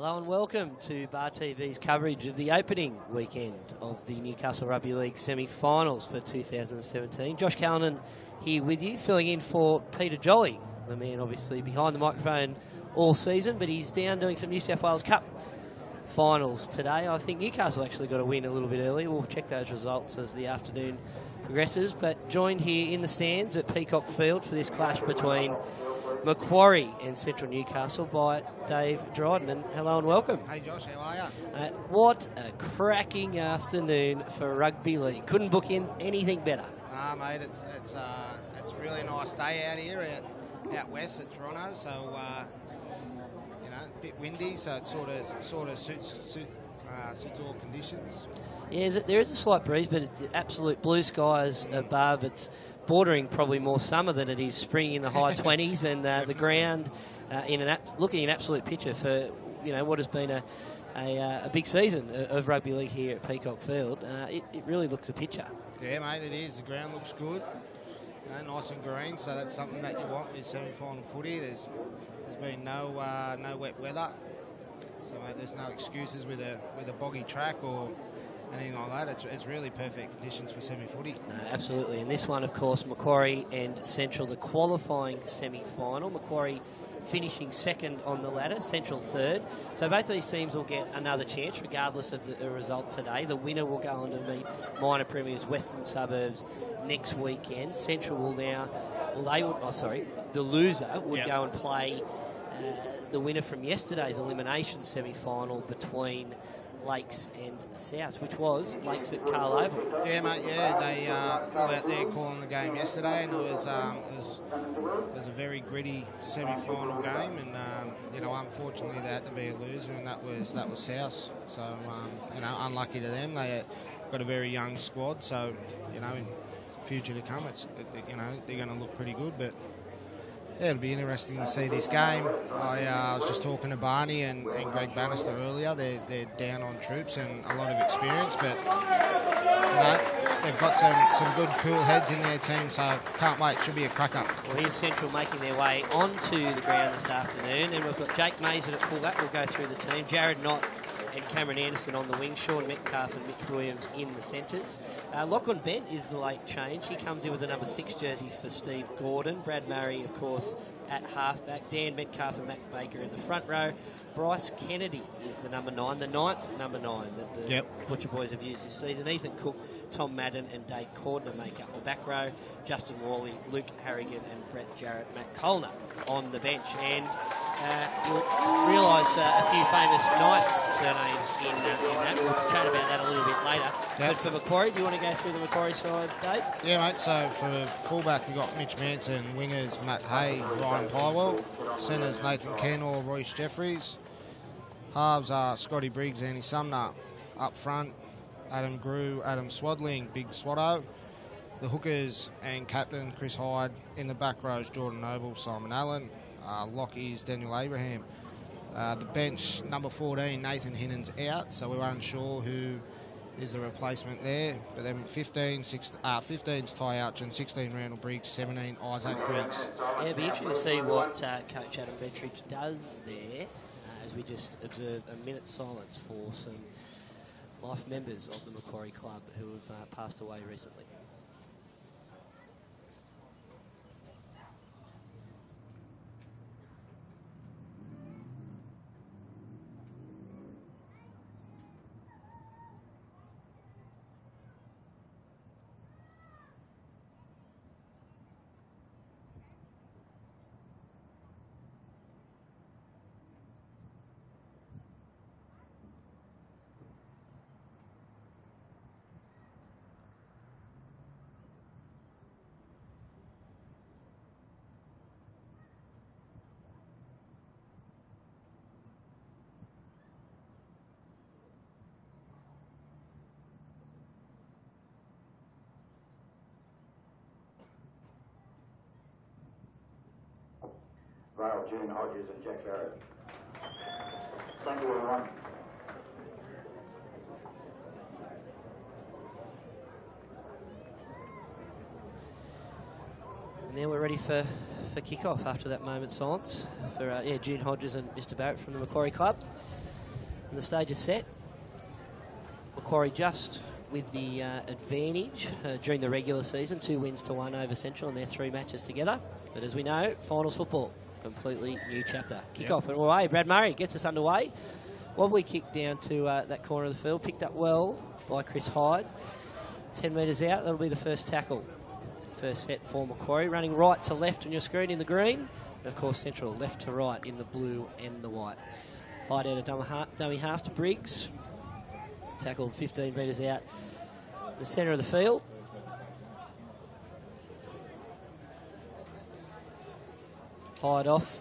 Hello and welcome to Bar TV's coverage of the opening weekend of the Newcastle Rugby League semi-finals for 2017. Josh Callanan here with you, filling in for Peter Jolly, the man obviously behind the microphone all season, but he's down doing some New South Wales Cup finals today. I think Newcastle actually got a win a little bit early. We'll check those results as the afternoon progresses, but joined here in the stands at Peacock Field for this clash between Macquarie and Central Newcastle by Dave Dryden. And hello and welcome. Hey Josh, how are you? What a cracking afternoon for rugby league. Couldn't book in anything better. Mate, it's really a nice day out here out west at Toronto. So you know, a bit windy, so it sort of suits all conditions. Yeah, there is a slight breeze, but it's absolute blue skies above. It's bordering probably more summer than it is spring in the high 20s, and the ground looking an absolute picture for what has been a big season of rugby league here at Peacock Field. It really looks a picture. Yeah, mate, it is. The ground looks good, nice and green, so that's something that you want with semi-final footy. There's been no wet weather, so mate, there's no excuses with a boggy track or anything like that. It's really perfect conditions for semi-footy. Absolutely, and this one, of course, Macquarie and Central, the qualifying semi-final. Macquarie finishing second on the ladder, Central third. So both these teams will get another chance, regardless of the result today. The winner will go on to meet minor premiers Western Suburbs next weekend. Central will now, the loser would go and play the winner from yesterday's elimination semi-final between Lakes and South, which was Lakes at Carl Oval. Yeah, mate, they were out there calling the game yesterday, and it was a very gritty semi-final game, and unfortunately they had to be a loser, and that was South. So unlucky to them. They got a very young squad, so in future to come, they're going to look pretty good, but. Yeah, it'll be interesting to see this game. I was just talking to Barney and Greg Bannister earlier. They're down on troops and a lot of experience, but they've got some good, cool heads in their team, so can't wait. Should be a cracker. Well, here's Central making their way onto the ground this afternoon, and we've got Jake Mason at fullback. We'll go through the team. Jared Knott and Cameron Anderson on the wing, Sean Metcalf and Mitch Williams in the centres. Lachlan Bent is the late change. He comes in with the number 6 jersey for Steve Gordon. Brad Murray, of course, at halfback. Dan Metcalf and Matt Baker in the front row. Bryce Kennedy is the number 9, the 9th number 9 that the Butcher Boys have used this season. Ethan Cook, Tom Madden and Dave Cordner make up the back row. Justin Worley, Luke Harrigan and Brett Jarrett, Matt Colner on the bench. And you'll realise a few famous Knights surnames in that. We'll chat about that a little bit later. Yep. But for Macquarie, do you want to go through the Macquarie side, Dave? Yeah, mate. So for fullback, we've got Mitch Manson, wingers Matt Hay, Ryan Pywell, centres Nathan Kennor, Royce Jeffries, halves are Scotty Briggs, Andy Sumner, up front Adam Grew, Adam Swadling, Big Swatto, the hookers and captain Chris Hyde, in the back rows Jordan Noble, Simon Allen, lockies Daniel Abraham. The bench, number 14, Nathan Hinnan's out, so we're unsure who is the replacement there. But then 15's Ty Archer, 16 Randall Briggs, 17 Isaac Briggs. Yeah, it'll be interesting to see what Coach Adam Bettridge does there, as we just observe a minute's silence for some life members of the Macquarie Club who have passed away recently. Vale, June Hodges and Jack Barrett. Thank you, everyone. And now we're ready for kick-off after that moment's silence for June Hodges and Mr Barrett from the Macquarie Club. And the stage is set. Macquarie just with the advantage during the regular season, 2 wins to 1 over Central in their 3 matches together. But as we know, finals football, completely new chapter. Kick off and away. Brad Murray gets us underway. Wobbly kick down to that corner of the field, picked up well by Chris Hyde. 10 metres out, that'll be the first tackle. First set for Macquarie, running right to left on your screen in the green. And of course Central left to right in the blue and the white. Hyde out a dummy half to Briggs. Tackled 15 metres out the centre of the field. Hyde off.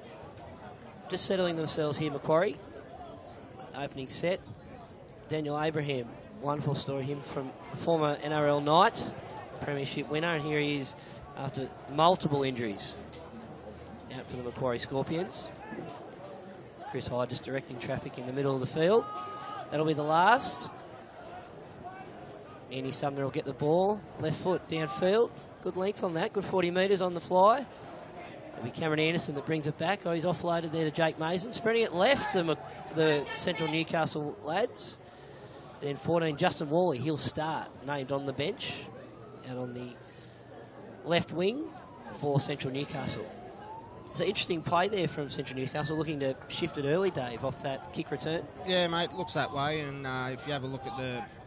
Just settling themselves here, Macquarie. Opening set. Daniel Abraham, wonderful story, him from former NRL Knight, premiership winner, and here he is after multiple injuries out for the Macquarie Scorpions. Chris Hyde just directing traffic in the middle of the field. That'll be the last. Andy Sumner will get the ball. Left foot downfield. Good length on that. Good 40 metres on the fly. It'll be Cameron Anderson that brings it back. Oh, he's offloaded there to Jake Mason. Spreading it left, the Central Newcastle lads. And then 14, Justin Worley. He'll start. Named on the bench. Out on the left wing for Central Newcastle. It's an interesting play there from Central Newcastle, looking to shift it early, Dave, off that kick return. Yeah, mate, looks that way. And if you have a look at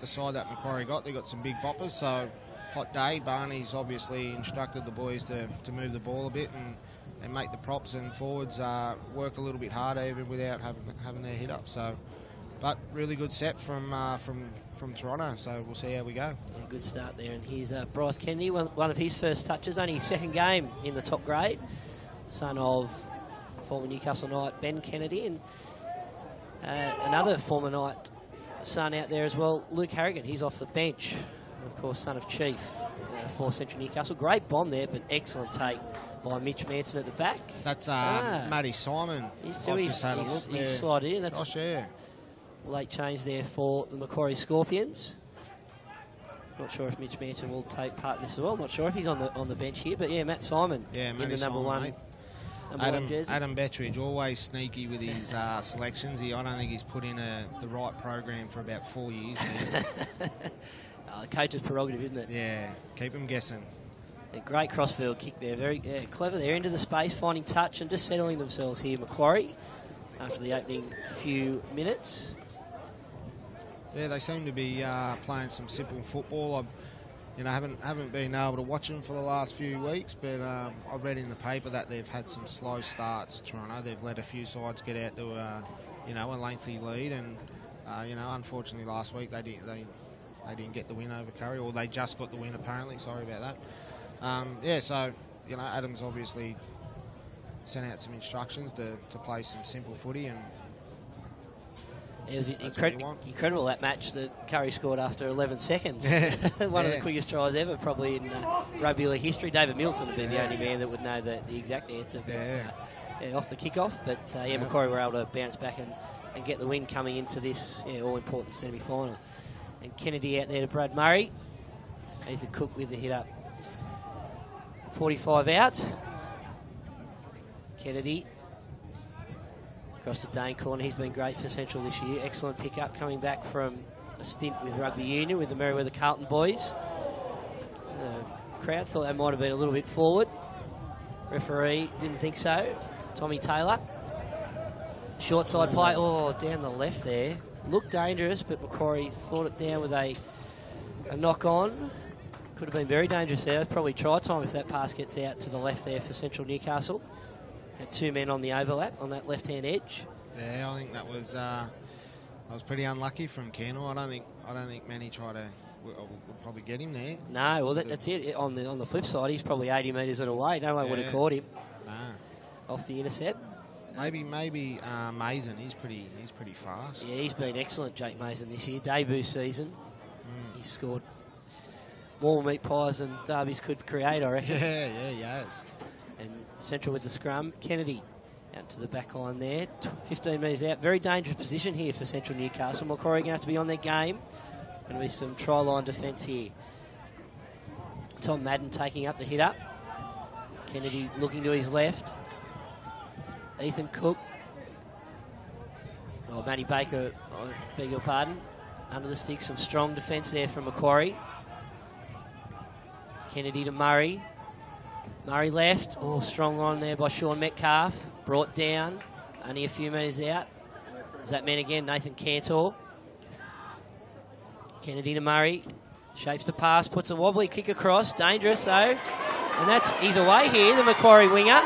the side that Macquarie got, they got some big boppers. So, hot day. Barney's obviously instructed the boys to move the ball a bit and make the props and forwards work a little bit harder, even without having their hit up. So, but really good set from Toronto. So we'll see how we go. Yeah, good start there. And here's Bryce Kennedy, one of his first touches, only his second game in the top grade. Son of former Newcastle Knight Ben Kennedy, and another former Knight son out there as well, Luke Harrigan. He's off the bench, and of course son of Chief for Central Newcastle. Great bomb there, but excellent take by Mitch Manson at the back. That's Matty Simon. He's slided in. That's late change there for the Macquarie Scorpions. Not sure if Mitch Manson will take part in this as well. Not sure if he's on the bench here, but yeah, Matt Simon in the number one. Adam Bettridge, always sneaky with his selections. I don't think he's put in the right program for about 4 years now. Coach's prerogative, isn't it? Yeah, keep him guessing. A great crossfield kick there, very clever there, into the space, finding touch and just settling themselves here, Macquarie, after the opening few minutes. Yeah, they seem to be playing some simple football. I haven't been able to watch them for the last few weeks, but I read in the paper that they've had some slow starts. Toronto, they've let a few sides get out to a lengthy lead, and unfortunately last week they didn't get the win over Curry, or they just got the win apparently. Sorry about that. So Adams obviously sent out some instructions to play some simple footy, and it was incredible that match that Curry scored after 11 seconds. One of the quickest tries ever, probably in rugby league history. David Milton would be the only man that would know the exact answer. But, off the kickoff. But Macquarie were able to bounce back and get the win coming into this all-important semi-final. And Kennedy out there to Brad Murray. Ethan Cook with the hit up. 45 out. Kennedy. Across to Dane Corner. He's been great for Central this year. Excellent pickup coming back from a stint with rugby union with the Merewether Carlton boys. The crowd thought they might have been a little bit forward. Referee didn't think so. Tommy Taylor. Short side play. Oh, down the left there. Looked dangerous, but Macquarie thought it down with a knock on. Could have been very dangerous there. Probably try time if that pass gets out to the left there for Central Newcastle. Had 2 men on the overlap on that left-hand edge. Yeah, I think that was pretty unlucky from Kennel. I don't think many would probably get him there. No, well that's it. On the flip side, he's probably 80 metres away. No one would have caught him. Off the intercept. Maybe Mason. He's pretty fast. Yeah, he's been excellent, Jake Mason, this year. Debut season. He's scored more meat pies than derbies could create, I reckon. Yeah, he has. And Central with the scrum. Kennedy out to the back line there. 15 metres out. Very dangerous position here for Central Newcastle. Macquarie going to have to be on their game. Going to be some try line defence here. Tom Madden taking up the hit up. Kennedy looking to his left. Ethan Cook. Oh, Matty Baker, I beg your pardon. Under the stick, some strong defence there from Macquarie. Kennedy to Murray. Murray left. Oh, strong on there by Sean Metcalf. Brought down. Only a few metres out. Is that man again? Nathan Cantor. Kennedy to Murray. Shapes the pass. Puts a wobbly kick across. Dangerous, though. And he's away here, the Macquarie winger.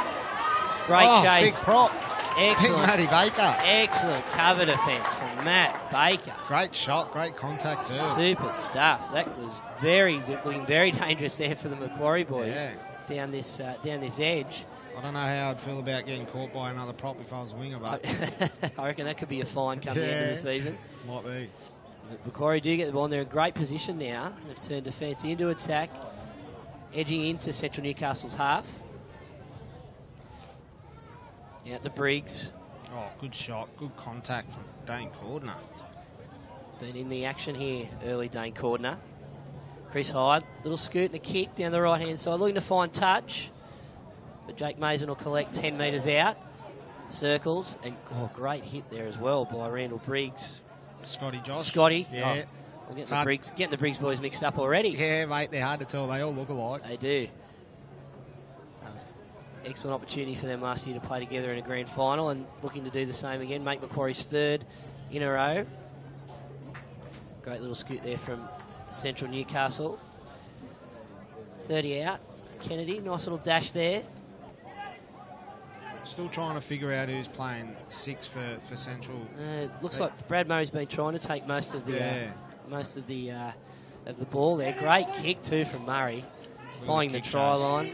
Great chase. Big prop. Excellent. Big Matty Baker. Excellent cover defence from Matt Baker. Great shot, great contact too. Super stuff. That was looking very dangerous there for the Macquarie boys down this edge. I don't know how I'd feel about getting caught by another prop if I was a winger, but I reckon that could be a fine come the end of the season. Might be. But Macquarie do get the ball, and they're in great position now. They've turned defence into attack, edging into Central Newcastle's half. Out to Briggs. Oh, good shot, good contact from Dane Cordner. Been in the action here early, Dane Cordner. Chris Hyde, little scoot and a kick down the right-hand side, looking to find touch. But Jake Mason will collect 10 metres out. Circles, and great hit there as well by Randall Briggs. Scotty Josh. Scotty. Yeah. We're getting the Briggs boys mixed up already. Yeah, mate, they're hard to tell. They all look alike. They do. That was an excellent opportunity for them last year to play together in a grand final, and looking to do the same again, make Macquarie's third in a row. Great little scoot there from Central Newcastle. 30 out. Kennedy, nice little dash there. Still trying to figure out who's playing 6 for Central. Looks like Brad Murray's been trying to take most of the ball there. Great kick too from Murray, finding the try line.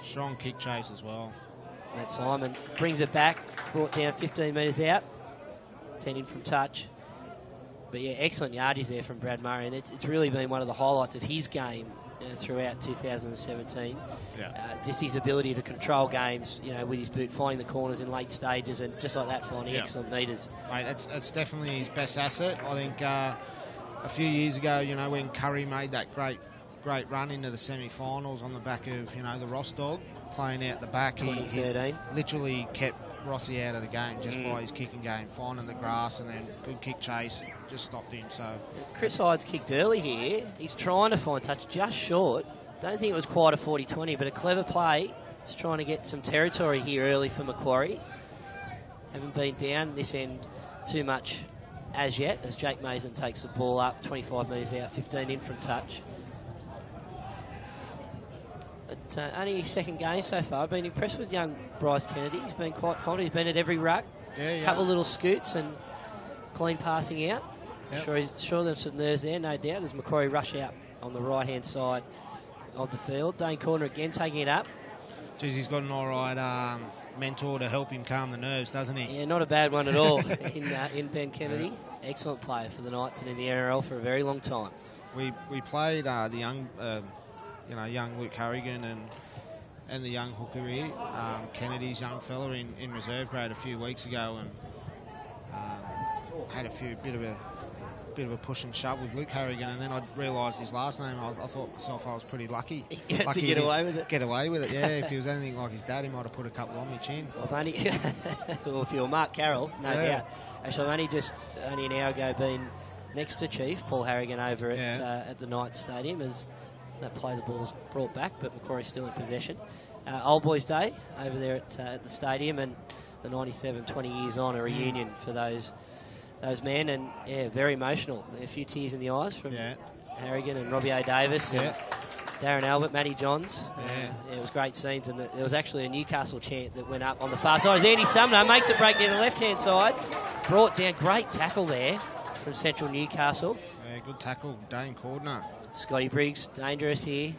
Strong kick chase as well. Matt Simon brings it back, brought down 15 metres out, 10 in from touch. But yeah, excellent yardage there from Brad Murray, and it's really been one of the highlights of his game throughout 2017. Just his ability to control games, with his boot, finding the corners in late stages, and just like that, finding excellent metres. Mate, that's definitely his best asset. I think a few years ago, when Curry made that great run into the semi-finals on the back of, the Ross dog, playing out the back, he literally kept Rossi out of the game just by his kicking game, finding the grass, and then good kick chase just stopped him. So Chris Hyde's kicked early here. He's trying to find touch, just short. Don't think it was quite a 40-20, but a clever play. Just trying to get some territory here early for Macquarie. Haven't been down this end too much as yet, as Jake Mason takes the ball up, 25 metres out, 15 in from touch. But only his second game so far. I've been impressed with young Bryce Kennedy. He's been quite confident. He's been at every ruck. Couple of little scoots and clean passing out. Sure there's some nerves there, no doubt, as Macquarie rush out on the right-hand side of the field. Dane Cordner again taking it up. Geez, he's got an all right mentor to help him calm the nerves, doesn't he? Yeah, not a bad one at all in Ben Kennedy. Excellent player for the Knights and in the NRL for a very long time. We played the young, young Luke Harrigan and the young hooker here, Kennedy's young fella in reserve grade a few weeks ago, and had bit of a push and shove with Luke Harrigan, and then I realised his last name. I thought myself I was pretty lucky. To get away with it. Get away with it, yeah. If he was anything like his dad, he might have put a couple on my chin. Well, if you're Mark Carroll, no doubt. Actually, only an hour ago been next to Chief Paul Harrigan over at the Knights Stadium as that play the ball's brought back, but Macquarie's still in possession. Old Boys Day over there at the stadium, and the 97, 20 years on, a reunion for those men, and very emotional. A few tears in the eyes from Harrigan and Robbie A. Davis and Darren Albert, Matty Johns. It was great scenes, and there was actually a Newcastle chant that went up on the far side. As Andy Sumner makes a break near the left-hand side, brought down, great tackle there from Central Newcastle. Yeah, good tackle, Dane Cordner. Scotty Briggs, dangerous here.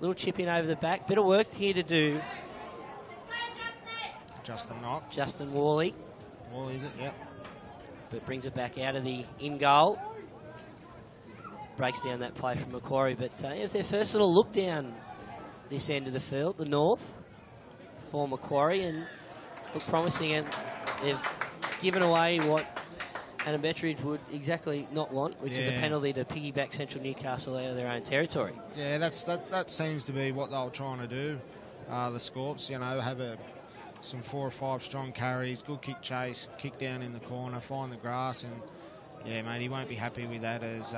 Little chip in over the back. Bit of work here to do. Justin Knock. Justin Worley. Worley, is it? Yep. But brings it back out of the in-goal. Breaks down that play from Macquarie. But it was their first little look down this end of the field, the north, for Macquarie, and look promising. And they've given away what Adam Betteridge would exactly not want, which is a penalty to piggyback Central Newcastle out of their own territory. Yeah, that seems to be what they were trying to do. The Scorps, have some 4 or 5 strong carries, good kick chase, kick down in the corner, find the grass, and yeah, mate, he won't be happy with that as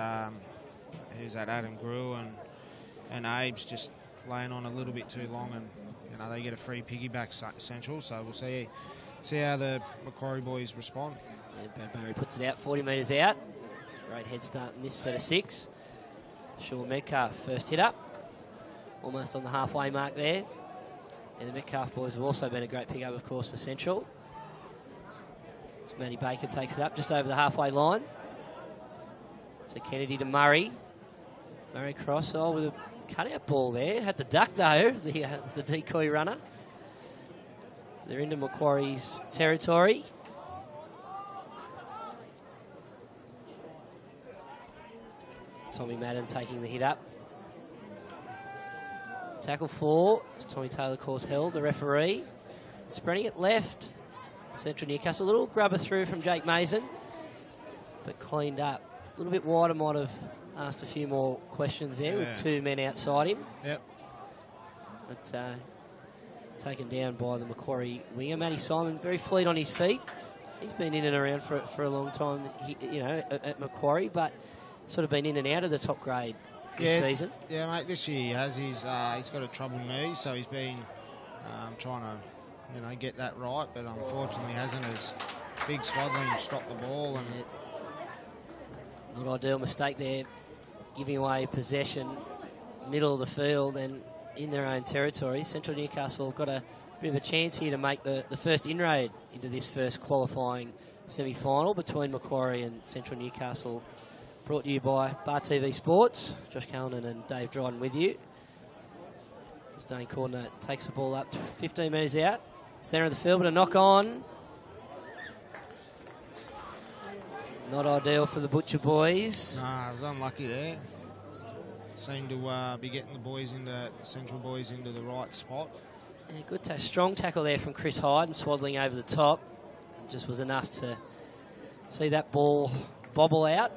who's that, Adam Grew and Abe's just laying on a little bit too long, and you know they get a free piggyback Central, so we'll see how the Macquarie boys respond. Yeah, Brad Murray puts it out, 40 metres out. Great head start in this set of 6. Sean Metcalf first hit up, almost on the halfway mark there. And the Metcalf boys have also been a great pick-up, of course, for Central. So Matty Baker takes it up just over the halfway line. So Kennedy to Murray. Murray cross, with a cut-out ball there. Had the duck, though, the decoy runner. They're into Macquarie's territory. Tommy Madden taking the hit up. Tackle 4, Tommy Taylor calls held, the referee. Spreading it left, Central Newcastle. A little grubber through from Jake Mason, but cleaned up. A little bit wider, might have asked a few more questions there with 2 men outside him. Yep. But taken down by the Macquarie winger. Matty Simon, very fleet on his feet. He's been in and around for a long time, at Macquarie, but sort of been in and out of the top grade this season. Yeah, mate, this year he has. He's got a troubled knee, so he's been trying to, get that right, but unfortunately hasn't, as Big Swadling stopped the ball. And not ideal mistake there, giving away possession, middle of the field and in their own territory. Central Newcastle got a bit of a chance here to make the first inroad into this first qualifying semi-final between Macquarie and Central Newcastle. Brought to you by Bar TV Sports. Josh Callanan and Dave Dryden with you. Dane Cordner takes the ball up to 15 metres out. Centre of the field, but a knock on. Not ideal for the Butcher boys. Nah, it was unlucky there. Seemed to be getting the Central boys into the right spot. Yeah, good strong tackle there from Chris Hyde and swaddling over the top. Just was enough to see that ball bobble out.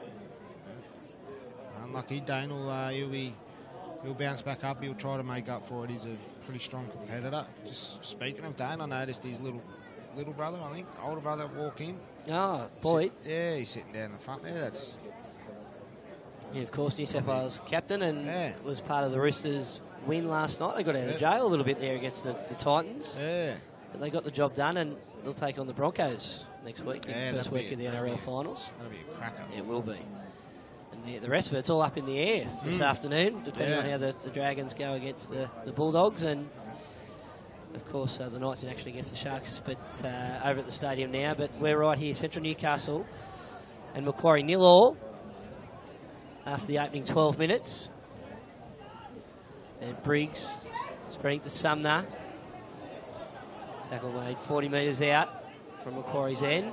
Unlucky. Dane he'll bounce back up. He'll try to make up for it. He's a pretty strong competitor. Just speaking of Dane, I noticed his little brother, I think, older brother, walk in. Oh, Boyd. He's sitting down the front there. Yeah, of course, New South Wales captain and was part of the Roosters' win last night. They got out of jail a little bit there against the Titans. Yeah. But they got the job done, and they'll take on the Broncos next week, the first week of the NRL finals. That'll be a cracker. It will be. And the rest of it's all up in the air this afternoon, depending on how the Dragons go against the Bulldogs. And, of course, the Knights are actually against the Sharks, but over at the stadium now. But we're right here, Central Newcastle and Macquarie 0-0 after the opening 12 minutes. And Briggs spreading to Sumner. Tackle made 40 metres out from Macquarie's end.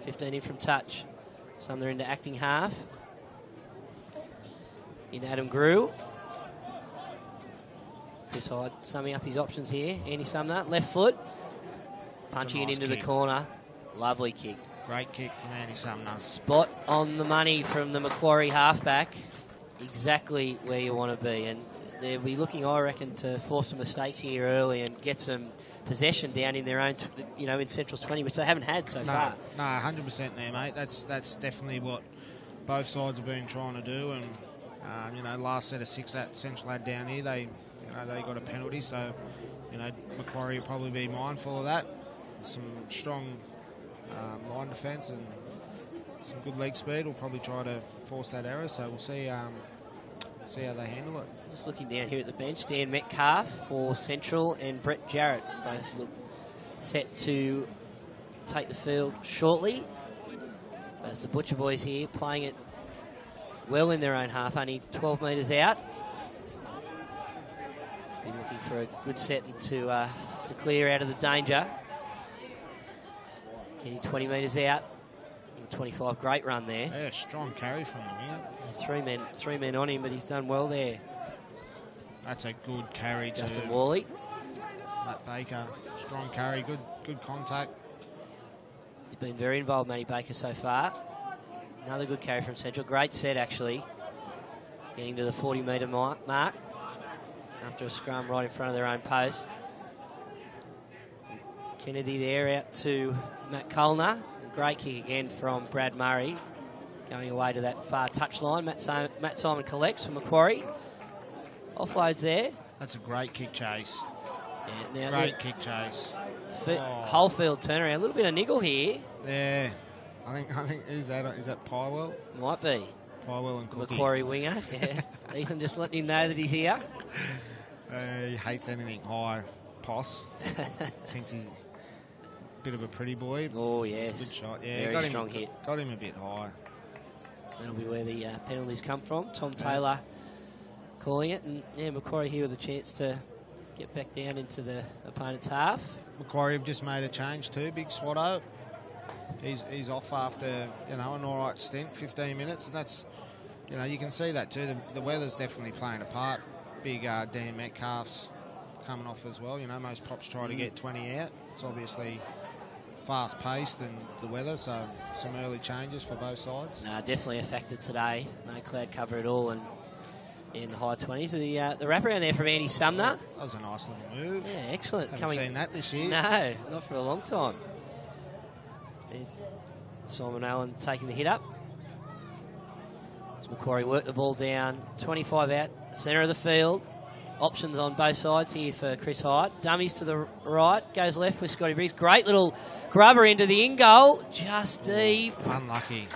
15 in from touch. Sumner into acting half. In Adam Grew. Chris Hyde summing up his options here. Andy Sumner, left foot. Punching it into the corner. Lovely kick. Great kick from Andy Sumner. Spot on the money from the Macquarie halfback. Exactly where you want to be. And they'll be looking, I reckon, to force a mistake here early and get some possession down in their own, in Central's 20, which they haven't had so far. No, 100% there, mate. That's definitely what both sides have been trying to do. And last set of 6 that Central had down here, they got a penalty, so Macquarie will probably be mindful of that. Some strong line defence and some good leg speed will probably try to force that error. So we'll see how they handle it. Just looking down here at the bench, Dan Metcalf for Central and Brett Jarrett both look set to take the field shortly. But as the Butcher boys here playing it well in their own half, only 12 metres out. Been looking for a good set to clear out of the danger. Getting 20 metres out. 25, great run there. Yeah, strong carry from him. Yeah. Three men on him, but he's done well there. That's a good carry. Justin Worley. Matt Baker, strong carry, good contact. He's been very involved, Matty Baker, so far. Another good carry from Central. Great set, actually. Getting to the 40-metre mark after a scrum right in front of their own post. Kennedy there out to Matt Culner. Great kick again from Brad Murray. Going away to that far touchline. Matt Simon collects from Macquarie. Offloads there. That's a great kick chase. Yeah, great kick chase. Whole field turnaround. A little bit of niggle here. Yeah. I think is that Pywell? Might be. Pywell and Cookie. Macquarie winger. Yeah. Ethan just letting him know that he's here. He hates anything high. Poss. Thinks he's a bit of a pretty boy. Oh, yes. Good shot. Yeah, very strong hit. Got him a bit high. That'll be where the penalties come from. Tom Taylor calling it. And yeah, Macquarie here with a chance to get back down into the opponent's half. Macquarie have just made a change too. Big Swatto. He's off after, an all right stint, 15 minutes. And that's, you can see that too. The weather's definitely playing a part. Big Dan Metcalf's coming off as well. Most props try to get 20 out. It's obviously fast-paced and the weather, so some early changes for both sides. No, definitely a factor today. No cloud cover at all, and in the high 20s. The wraparound there from Andy Sumner. That was a nice little move. Yeah, excellent. Haven't seen that this year. No, not for a long time. Simon Allen taking the hit up. As Macquarie work the ball down, 25 out, centre of the field. Options on both sides here for Chris Hyde. Dummies to the right, goes left with Scotty Briggs. Great little grubber into the in-goal. Just deep. Unlucky.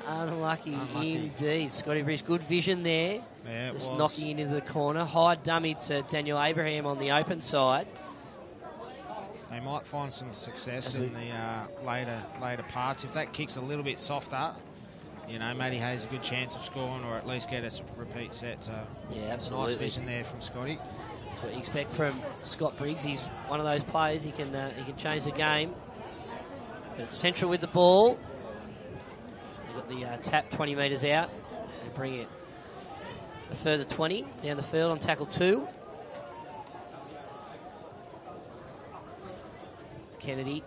Unlucky indeed. Scotty Briggs, good vision there. Yeah, just knocking it into the corner. Hyde dummy to Daniel Abraham on the open side. They might find some success in the later parts. If that kick's a little bit softer, Matty Hayes a good chance of scoring or at least get a repeat set. So yeah, absolutely. Nice vision there from Scotty. That's what you expect from Scott Briggs. He's one of those players. He can change the game. But Central with the ball. They've got the tap 20 metres out. They bring it a further 20 down the field on tackle 2. It's Kennedy.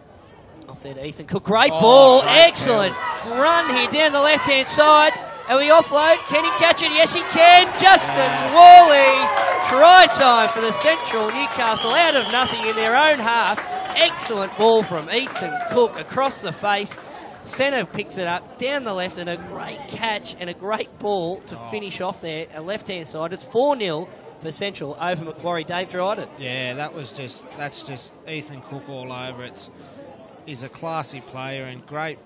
Off there to Ethan Cook. Great ball. Excellent run here down the left-hand side. And we offload. Can he catch it? Yes, he can. Justin Worley. Try time for the Central Newcastle out of nothing in their own half. Excellent ball from Ethan Cook across the face. Centre picks it up down the left, and a great catch and a great ball to finish off there. A left-hand side. It's 4-0 for Central over Macquarie. Dave Dryden. Yeah, that's just Ethan Cook all over. He's a classy player and great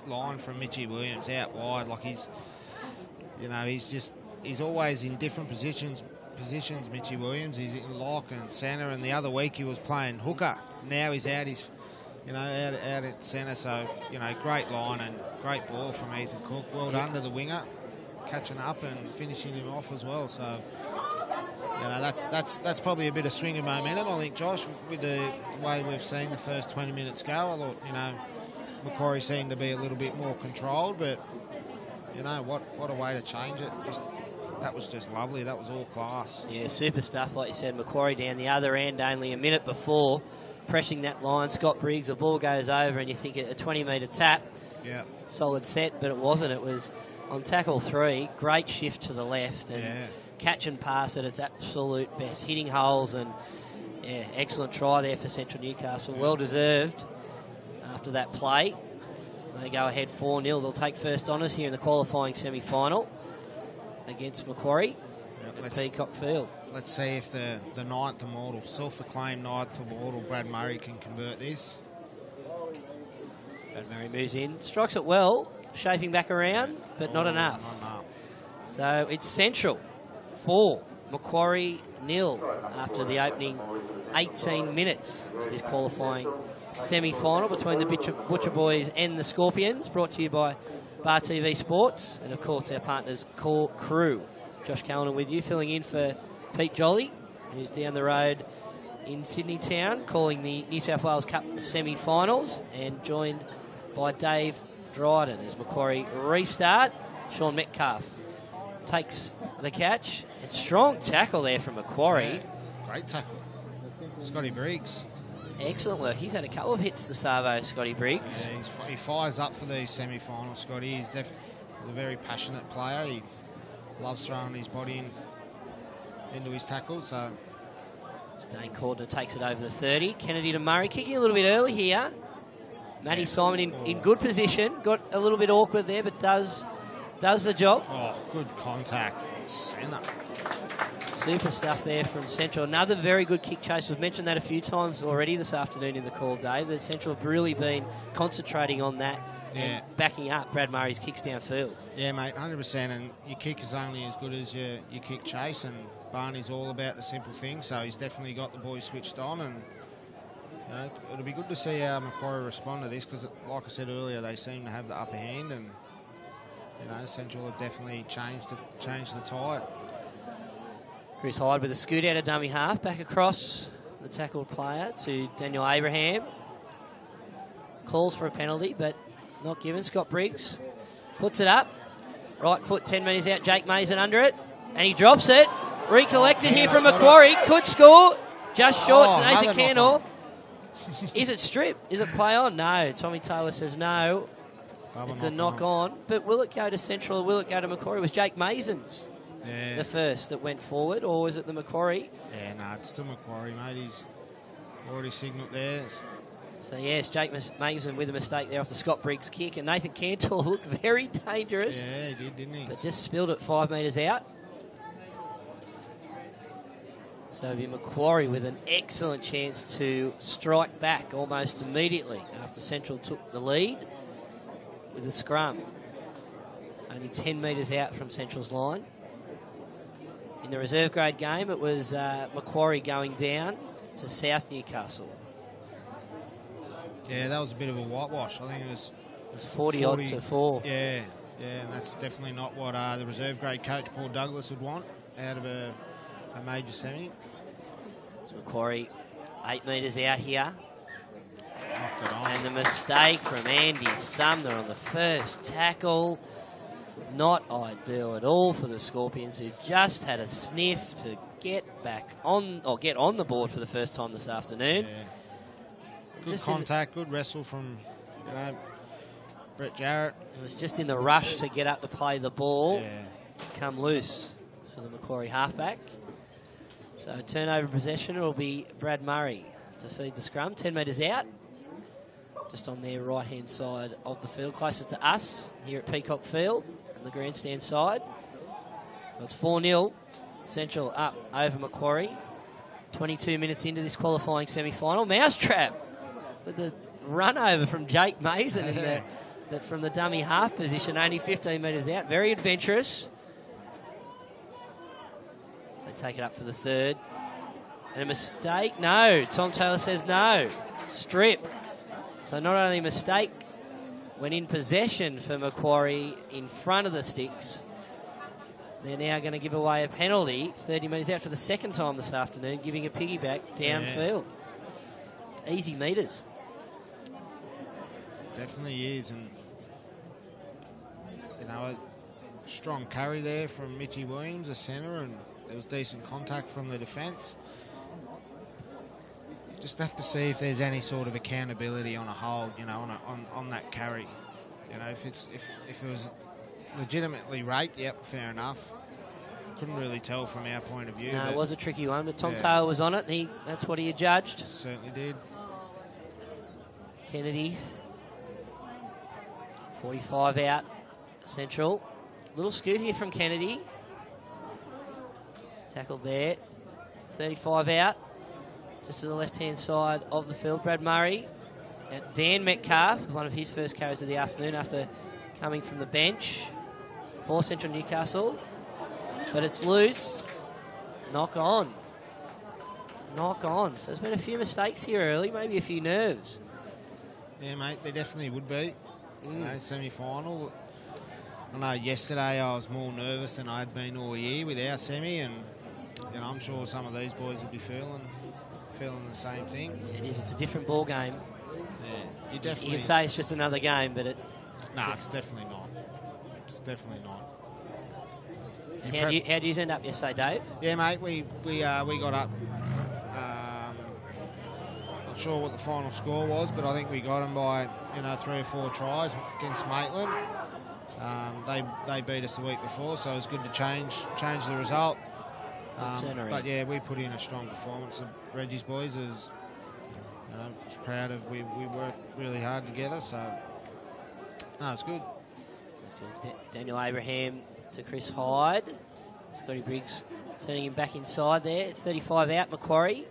line from Mitchie Williams out wide. Like he's always in different positions. Mitchie Williams, he's in lock and centre, and the other week he was playing hooker. Now he's out. Out at centre. So great line and great ball from Ethan Cook. Well done to the winger, catching up and finishing him off as well. So. That's probably a bit of swing of momentum, I think, Josh, with the way we've seen the first 20 minutes go. I thought, Macquarie seemed to be a little bit more controlled, but, what a way to change it. That was just lovely. That was all class. Yeah, super stuff, like you said. Macquarie down the other end only a minute before, pressing that line. Scott Briggs, the ball goes over, and you think a 20-metre tap. Yeah. Solid set, but it wasn't. It was on tackle 3. Great shift to the left. And catch and pass at its absolute best, hitting holes, and excellent try there for Central Newcastle. Well deserved after that play. They go ahead 4-0. They'll take first honours here in the qualifying semi-final against Macquarie at Peacock Field. Let's see if the ninth immortal, self-acclaimed ninth immortal, Brad Murray, can convert this. Brad Murray moves in, strikes it well, shaping back around, but not enough. Not enough. So it's Central 4, Macquarie 0 after the opening 18 minutes of this qualifying semi-final between the Butcher Boys and the Scorpions, brought to you by Bar TV Sports and, of course, our partners Core Crew. Josh Callanan with you, filling in for Pete Jolly, who's down the road in Sydney Town, calling the New South Wales Cup semi-finals, and joined by Dave Dryden as Macquarie restart. Sean Metcalf takes the catch, and strong tackle there from Macquarie. Yeah, great tackle. Scotty Briggs. Excellent work. He's had a couple of hits to Savo, Scotty Briggs. Yeah, he fires up for these semi-finals, Scotty. He's a very passionate player. He loves throwing his body into his tackles. So Dane Cordner takes it over the 30. Kennedy to Murray, kicking a little bit early here. Matty Simon in good position. Got a little bit awkward there, but does the job. Oh, good contact. Centre. Super stuff there from Central. Another very good kick chase. We've mentioned that a few times already this afternoon in the call, Dave. The Central have really been concentrating on that and backing up Brad Murray's kicks downfield. Yeah, mate, 100%. And your kick is only as good as your kick chase. And Barney's all about the simple things, so he's definitely got the boys switched on. And you know, it'll be good to see how Macquarie respond to this because, like I said earlier, they seem to have the upper hand. And you know, Central have definitely changed the tide. Chris Hyde with a scoot out of dummy half, back across the tackled player to Daniel Abraham. Calls for a penalty, but not given. Scott Briggs puts it up. Right foot 10 metres out. Jake Mason under it. And he drops it. Recollected here from Macquarie. Could score. Just short to Nathan Candle. Is it strip? Is it play on? No. Tommy Taylor says no. It's a knock on. But will it go to Central or will it go to Macquarie? It was Jake Mason's. Yeah. The first that went forward, or was it the Macquarie? Yeah, no, it's still Macquarie, mate. He's already signalled there. So, yes, Jake Mason with a mistake there off the Scott Briggs kick, and Nathan Cantor looked very dangerous. Yeah, he did, didn't he? But just spilled it 5 metres out. So, it'll be Macquarie with an excellent chance to strike back almost immediately after Central took the lead with the scrum. Only 10 metres out from Central's line. In the reserve grade game, it was Macquarie going down to South Newcastle. Yeah, that was a bit of a whitewash. I think it was 40-odd to 4. Yeah, and that's definitely not what the reserve grade coach Paul Douglas would want out of a major semi. So Macquarie 8 metres out here. Knocked it on. And the mistake from Andy Sumner on the first tackle. Not ideal at all for the Scorpions, who just had a sniff to get back on, or get on the board for the first time this afternoon. Yeah. Good Just contact, good wrestle from, Brett Jarrett. It was just in the rush to get up to play the ball. Yeah. Come loose for the Macquarie halfback. So turnover possession, it will be Brad Murray to feed the scrum. 10 metres out. Just on their right-hand side of the field, closest to us here at Peacock Field on the grandstand side. So it's 4-0. Central up over Macquarie. 22 minutes into this qualifying semi-final. Mousetrap with the run over from Jake Mason that from the dummy half position, only 15 metres out. Very adventurous. They take it up for the third. And a mistake? No. Tom Taylor says no. Strip. So not only a mistake when in possession for Macquarie in front of the sticks, they're now going to give away a penalty 30 metres out for the second time this afternoon, giving a piggyback downfield. Yeah. Easy metres. Definitely is. And, a strong carry there from Mitchie Williams, the centre, and there was decent contact from the defence. Just have to see if there's any sort of accountability on a hold, on that carry. If it was legitimately raped, yep, fair enough. Couldn't really tell from our point of view. No, it was a tricky one, but Tom Taylor was on it, and that's what he adjudged. Certainly did. Kennedy, 45 out, Central. Little scoot here from Kennedy. Tackled there. 35 out. Just to the left-hand side of the field, Brad Murray. Now Dan Metcalf, one of his first carries of the afternoon after coming from the bench for Central Newcastle. But it's loose. Knock on. Knock on. So there's been a few mistakes here early, maybe a few nerves. Yeah, mate, there definitely would be. Semi-final. I know yesterday I was more nervous than I'd been all year with our semi, and I'm sure some of these boys will be feeling the same thing. It is. It's a different ball game. Yeah, you definitely. You can say it's just another game, but it's definitely not. It's definitely not. How do you end up yesterday, Dave? Yeah, mate, we got up. Not sure what the final score was, but I think we got them by 3 or 4 tries against Maitland. They beat us the week before, so it was good to change the result. But yeah, we put in a strong performance. Reggie's boys is, just proud of. We worked really hard together. So no, it's good. So Daniel Abraham to Chris Hyde. Scotty Briggs turning him back inside there. 35 out, Macquarie.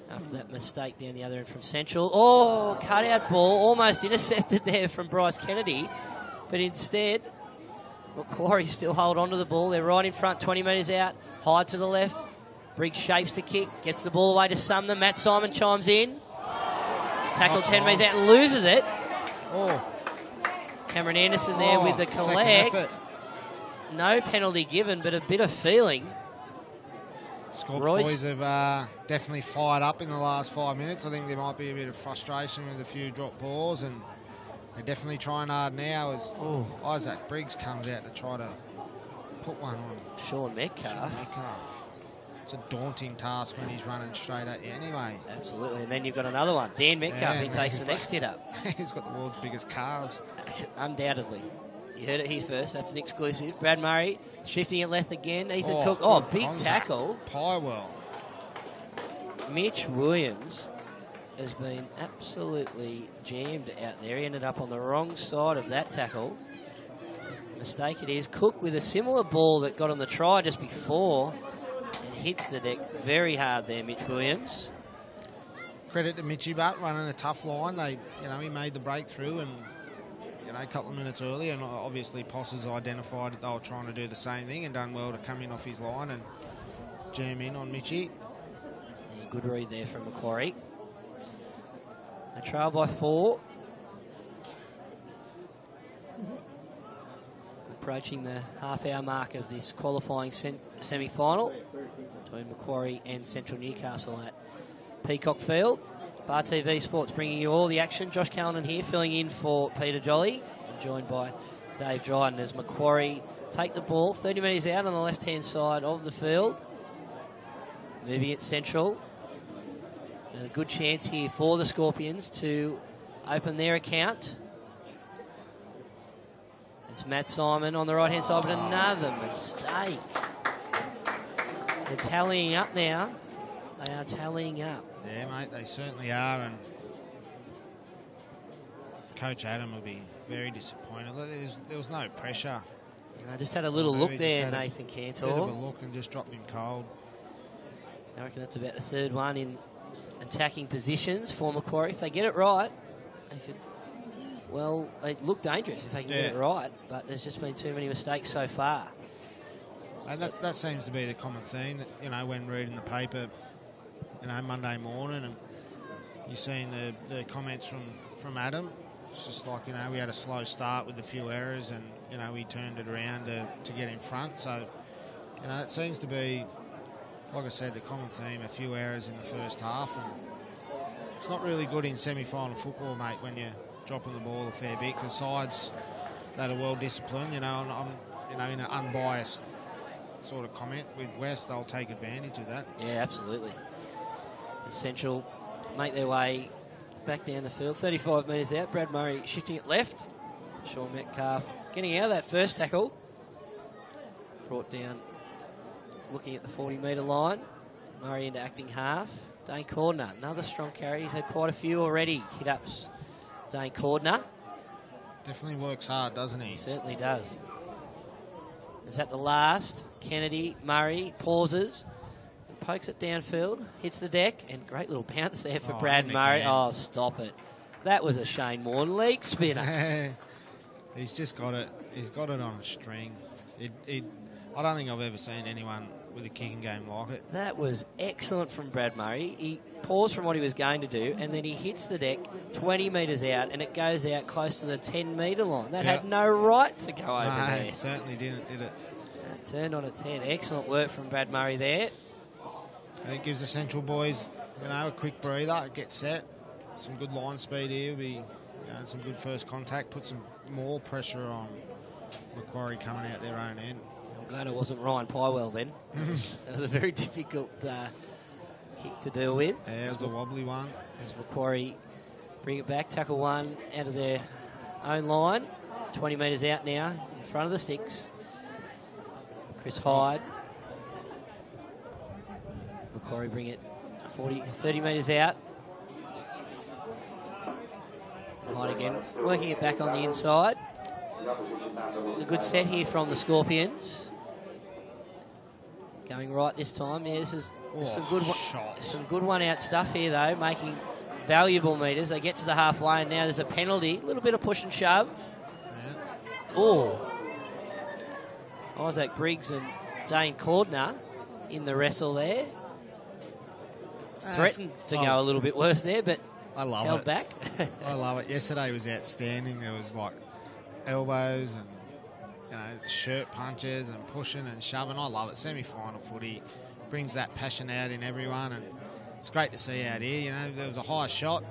After that mistake down the other end from Central. Oh, cut-out ball. Almost intercepted there from Bryce Kennedy. But instead, Macquarie still hold on to the ball. They're right in front, 20 metres out. Hyde to the left. Briggs shapes the kick. Gets the ball away to Sumner. Matt Simon chimes in. Tackle 10 metres out and loses it. Oh. Cameron Anderson there with the collect. No penalty given, but a bit of feeling. Scorch boys have definitely fired up in the last 5 minutes. I think there might be a bit of frustration with a few drop balls, and they're definitely trying hard now as Isaac Briggs comes out to try to put one on Sean Metcalf. It's a daunting task when he's running straight at you anyway. Absolutely, and then you've got another one. Dan Metcalf, he takes the next hit up. He's got the world's biggest calves. Undoubtedly. You heard it here first. That's an exclusive. Brad Murray shifting it left again. Ethan Cook. Oh, big contact. tackle. Pywell. Mitch Williams has been absolutely jammed out there. He ended up on the wrong side of that tackle. Mistake it is. Cook with a similar ball that got on the try just before and hits the deck very hard there, Mitch Williams. Credit to Mitchy Butt running a tough line. He made the breakthrough and a couple of minutes earlier, and obviously Poss has identified that they were trying to do the same thing and done well to come in off his line and jam in on Mitchy. Yeah, good read there from Macquarie. A trail by 4. Approaching the half-hour mark of this qualifying semi-final between Macquarie and Central Newcastle at Peacock Field. Bar TV Sports bringing you all the action. Josh Callanan here filling in for Peter Jolly, and joined by Dave Dryden as Macquarie take the ball 30 metres out on the left-hand side of the field. Moving it Central. And a good chance here for the Scorpions to open their account. It's Matt Simon on the right-hand side, but another mistake. They're tallying up now. They are tallying up. Yeah, mate, they certainly are, and Coach Adam will be very disappointed. There was no pressure. I just had a little look there, Nathan Cantor. Bit of a look and just dropped him cold. I reckon that's about the third one in attacking positions for Macquarie. If they get it right, they could, well, it looked dangerous if they can get it right, but there's just been too many mistakes so far. And that seems to be the common theme, that, when reading the paper, Monday morning, and you're seeing the comments from Adam. It's just like, we had a slow start with a few errors, and, we turned it around to get in front. So, it seems to be, like I said, the common theme, a few errors in the first half. And it's not really good in semi-final football, mate, when you're dropping the ball a fair bit, because sides that are well disciplined, and I'm, in an unbiased sort of comment with West, they'll take advantage of that. Yeah, absolutely. Central make their way back down the field, 35 metres out. Brad Murray shifting it left. Sean Metcalf getting out of that first tackle. Brought down, looking at the 40-metre line. Murray into acting half. Dane Cordner, another strong carry. He's had quite a few already hit-ups. Dane Cordner. Definitely works hard, doesn't he? He certainly does. Is that the last? Kennedy, Murray, pauses. Pokes it downfield, hits the deck, and great little bounce there for Brad Murray. Oh, stop it. That was a Shane Warne leg spinner. He's just got it. He's got it on a string. I don't think I've ever seen anyone with a kicking game like it. That was excellent from Brad Murray. He paused from what he was going to do, and then he hits the deck 20 metres out, and it goes out close to the 10-metre line. That had no right to go over there. It certainly didn't, did it? That turned on its head. Excellent work from Brad Murray there. And it gives the Central boys, a quick breather, get set. Some good line speed here, some good first contact, put some more pressure on Macquarie coming out their own end. I'm glad it wasn't Ryan Pywell then. That was a very difficult kick to deal with. Yeah, it was a wobbly one. As Macquarie bring it back, tackle one out of their own line. 20 metres out now, in front of the sticks. Chris Hyde Macquarie bring it 30 metres out. And Hyde again, working it back on the inside. It's a good set here from the Scorpions. Going right this time. Yeah, this is some good one-out stuff here, though, making valuable metres. They get to the halfway, and now there's a penalty. A little bit of push and shove. Yeah. Oh. Isaac Briggs and Dane Cordner in the wrestle there. Threatened to go a little bit worse there, but I love held it. back. I love it. Yesterday was outstanding. There was like elbows and shirt punches and pushing and shoving. I love it. Semi-final footy brings that passion out in everyone, and it's great to see out here. There was a high shot.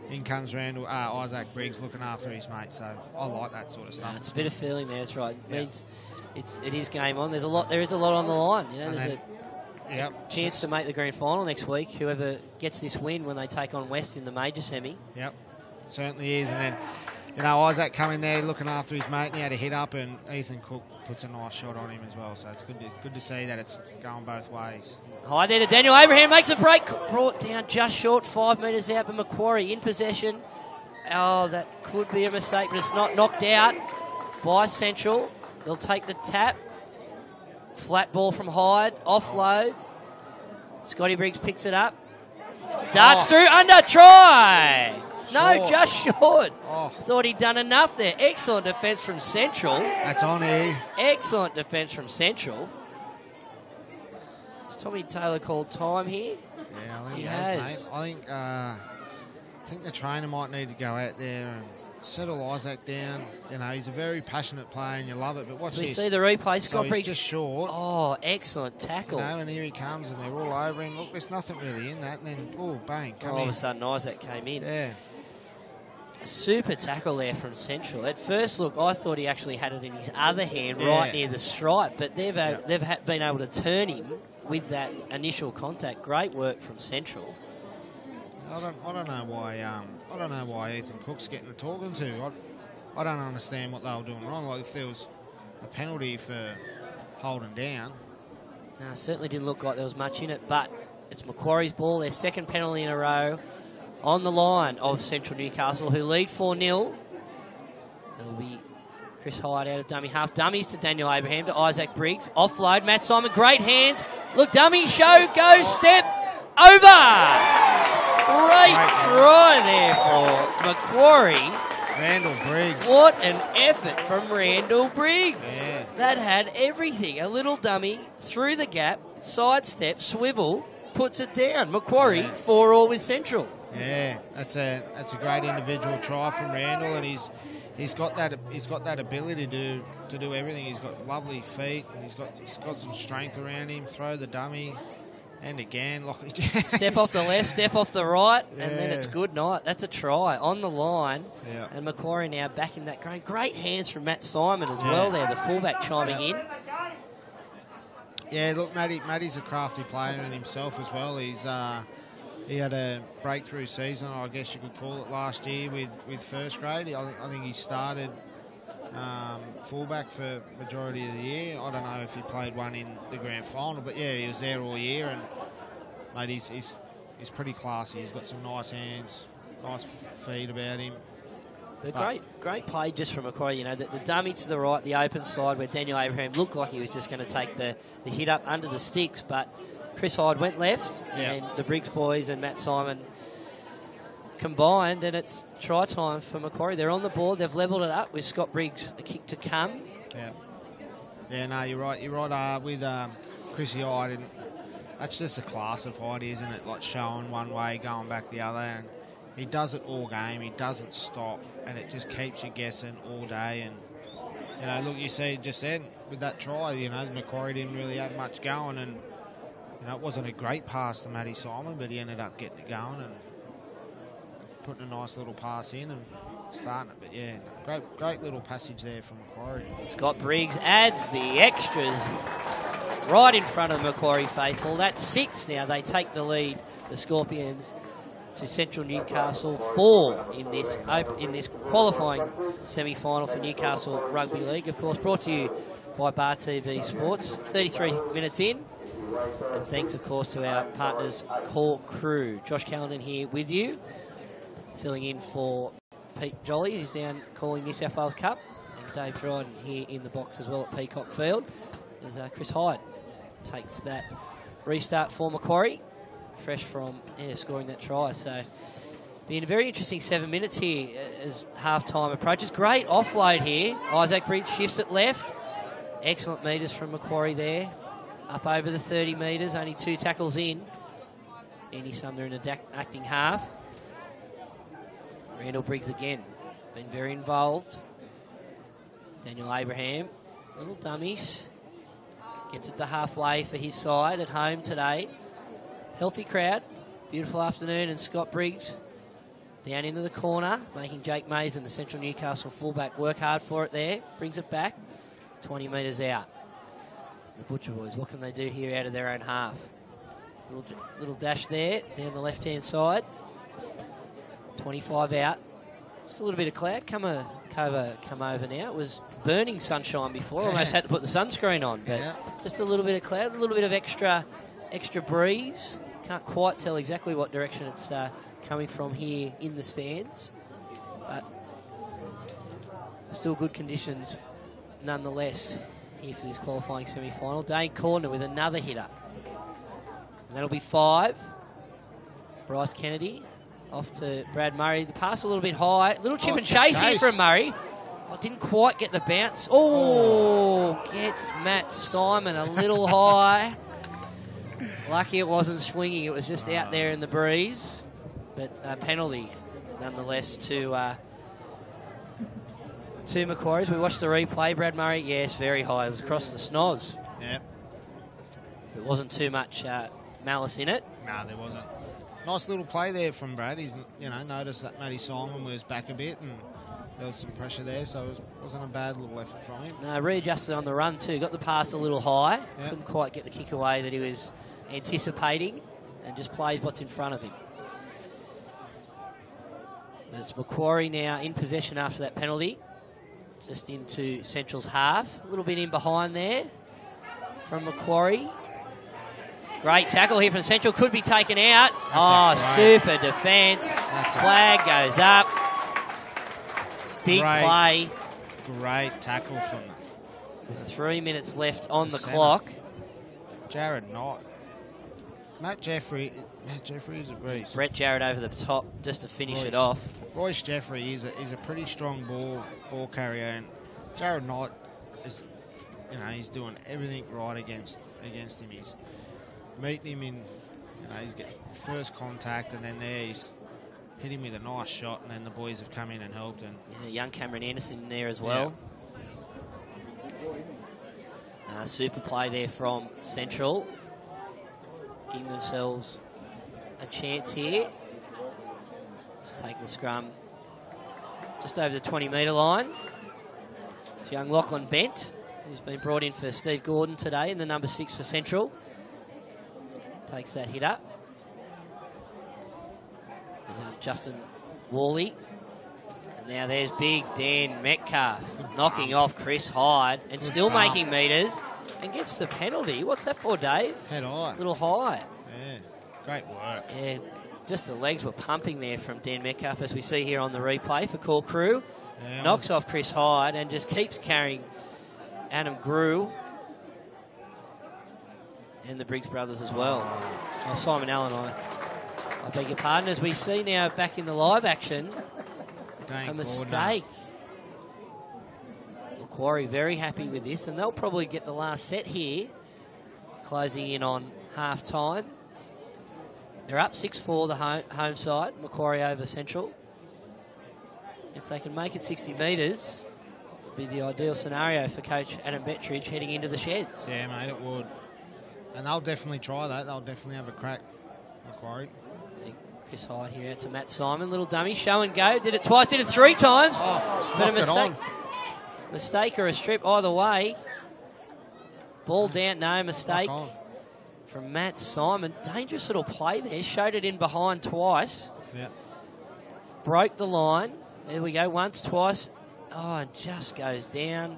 In comes Isaac Briggs looking after his mate. So I like that sort of stuff. It's a bit of feeling there. That's right. It means it is game on. There is a lot on the line. There's a chance to make the grand final next week. Whoever gets this win when they take on West in the major semi. Yep, certainly is. And then, Isaac coming there looking after his mate, and he had a hit up, and Ethan Cook puts a nice shot on him as well. So it's good to see that it's going both ways. High there to Daniel Abraham, makes a break, brought down just short, 5 metres out, but Macquarie in possession. Oh, that could be a mistake, but it's not. Knocked out by Central. They'll take the tap. Flat ball from Hyde, offload. Scotty Briggs picks it up. Darts through, under, try! No, just short. Thought he'd done enough there. Excellent defence from Central. That's on here. Excellent defence from Central. Has Tommy Taylor called time here? Yeah, I think he has, mate. I think the trainer might need to go out there and settle Isaac down. He's a very passionate player and you love it. But watch this. See the replay. So he's just short. Oh, excellent tackle. And here he comes and they're all over him. Look, there's nothing really in that. And then, bang, come in. All of a sudden, Isaac came in. Yeah. Super tackle there from Central. At first look, I thought he actually had it in his other hand right near the stripe, but they've been able to turn him with that initial contact. Great work from Central. I don't know why Ethan Cook's getting the talking to. I don't understand what they were doing wrong. Like if there was a penalty for holding down. No, certainly didn't look like there was much in it, but it's Macquarie's ball, their second penalty in a row on the line of Central Newcastle, who lead 4-0. It'll be Chris Hyde out of dummy half. Dummies to Daniel Abraham, to Isaac Briggs. Offload, Matt Simon, great hands. Look, dummy, show, go, step, over. Great try there for Macquarie. Randall Briggs. What an effort from Randall Briggs. Yeah. That had everything. A little dummy, through the gap, sidestep, swivel, puts it down. Macquarie, 4-4 with Central. Yeah, that's a great individual try from Randall, and he's got that ability to do everything. He's got lovely feet, and he's got some strength around him. Throw the dummy, and again, step off the left, step off the right, and then it's good night. That's a try on the line, and Macquarie now back in that great hands from Matt Simon as well there, the fullback chiming in. Yeah, look, Matty's a crafty player in himself as well. He had a breakthrough season, I guess you could call it, last year with first grade. I think he started fullback for majority of the year. I don't know if he played one in the grand final, but yeah, he was there all year. And mate, he's pretty classy. He's got some nice hands, nice feet about him. Great play just from Macquarie. The dummy to the right, the open side where Daniel Abraham looked like he was just going to take the hit up under the sticks, but Chris Hyde went left, and the Briggs boys and Matt Simon combined, and it's try time for Macquarie. They're on the board. They've levelled it up with Scott Briggs a kick to come. Yeah, no, you're right. You're right with Chrissy Hyde, and that's just a class of Hyde, isn't it? Like showing one way, going back the other, and he does it all game. He doesn't stop, and it just keeps you guessing all day. And look, you see just then with that try, Macquarie didn't really have much going, and it wasn't a great pass to Matty Simon, but he ended up getting it going and putting a nice little pass in and starting it. But great little passage there from Macquarie. Scott Briggs adds the extras right in front of Macquarie faithful. That's 6 now. They take the lead, the Scorpions, to Central Newcastle 4 in this qualifying semi-final for Newcastle Rugby League. Of course, brought to you by Bar TV Sports. 33 minutes in. And thanks, of course, to our partners, Core Crew. Josh Callanan here with you, filling in for Pete Jolly, who's down calling New South Wales Cup, and Dave Dryden here in the box as well at Peacock Field, as Chris Hyde takes that restart for Macquarie, fresh from scoring that try. So, being a very interesting 7 minutes here as half-time approaches. Great offload here. Isaac Bridge shifts it left. Excellent metres from Macquarie there. Up over the 30 metres, only 2 tackles in. Andy Sumner in a acting half. Randall Briggs again, been very involved. Daniel Abraham, little dummies. Gets it to halfway for his side at home today. Healthy crowd, beautiful afternoon, and Scott Briggs down into the corner, making Jake Mason, the Central Newcastle fullback, work hard for it there. Brings it back, 20 metres out. The Butcher Boys, what can they do here out of their own half? Little dash there, down the left-hand side. 25 out. Just a little bit of cloud come over now. It was burning sunshine before. Almost had to put the sunscreen on. But just a little bit of cloud, a little bit of extra breeze. Can't quite tell exactly what direction it's coming from here in the stands. But still good conditions nonetheless here for this qualifying semi-final. Dane Corner with another hitter. And that'll be 5. Bryce Kennedy off to Brad Murray. The pass a little bit high. Little chip and chase here from Murray. Didn't quite get the bounce. Gets Matt Simon a little high. Lucky it wasn't swinging. It was just out there in the breeze. But a penalty nonetheless to Macquarie. We watched the replay. Brad Murray, yes, very high. It was across the snoz. Yep. There wasn't too much malice in it. No, there wasn't. Nice little play there from Brad. He's noticed that Matty Simon was back a bit and there was some pressure there, so it wasn't a bad little effort from him. No, readjusted on the run too. Got the pass a little high. Yep. Couldn't quite get the kick away that he was anticipating and just plays what's in front of him. It's Macquarie now in possession after that penalty. Just into Central's half. A little bit in behind there from Macquarie. Great tackle here from Central. Could be taken out. Super defence. Flag goes up. Big play. Great tackle from them. With 3 minutes left on the clock. Jared Knight. Matt Jeffrey is a beast. Brett Jarrett over the top just to finish it off. Royce Jeffrey is a pretty strong ball carrier, and Jared Knight is, he's doing everything right against him. He's meeting him in, he's getting first contact, and then he's hit him with a nice shot, and then the boys have come in and helped. And young Cameron Anderson in there as well. Yeah. Super play there from Central. Giving themselves a chance here. Take the scrum just over the 20-metre line. It's young Lachlan Bent, who's been brought in for Steve Gordon today in the number 6 for Central. Takes that hit up. Justin Worley. And now there's big Dan Metcalf knocking off Chris Hyde and still making metres and gets the penalty. What's that for, Dave? Head high. A little high. Yeah, great work. Yeah, just the legs were pumping there from Dan Metcalf, as we see here on the replay for Core Crew. Yeah, knocks off Chris Hyde and just keeps carrying Adam Grew and the Briggs brothers as well. Simon Allen, I beg your pardon. As we see now back in the live action, a mistake. Macquarie very happy with this, and they'll probably get the last set here, closing in on half-time. They're up 6-4, the home side, Macquarie over Central. If they can make it 60 metres, it'll be the ideal scenario for Coach Adam Bettridge heading into the sheds. Yeah, mate, it would. And they'll definitely try that. They'll definitely have a crack, Macquarie. Chris Hyde here out to Matt Simon. Little dummy, show and go. Did it twice, did it 3 times. But a mistake. Mistake or a strip, either way. Ball down, no mistake from Matt Simon. Dangerous little play there. Showed it in behind twice. Yeah. Broke the line. There we go, once, twice. And just goes down.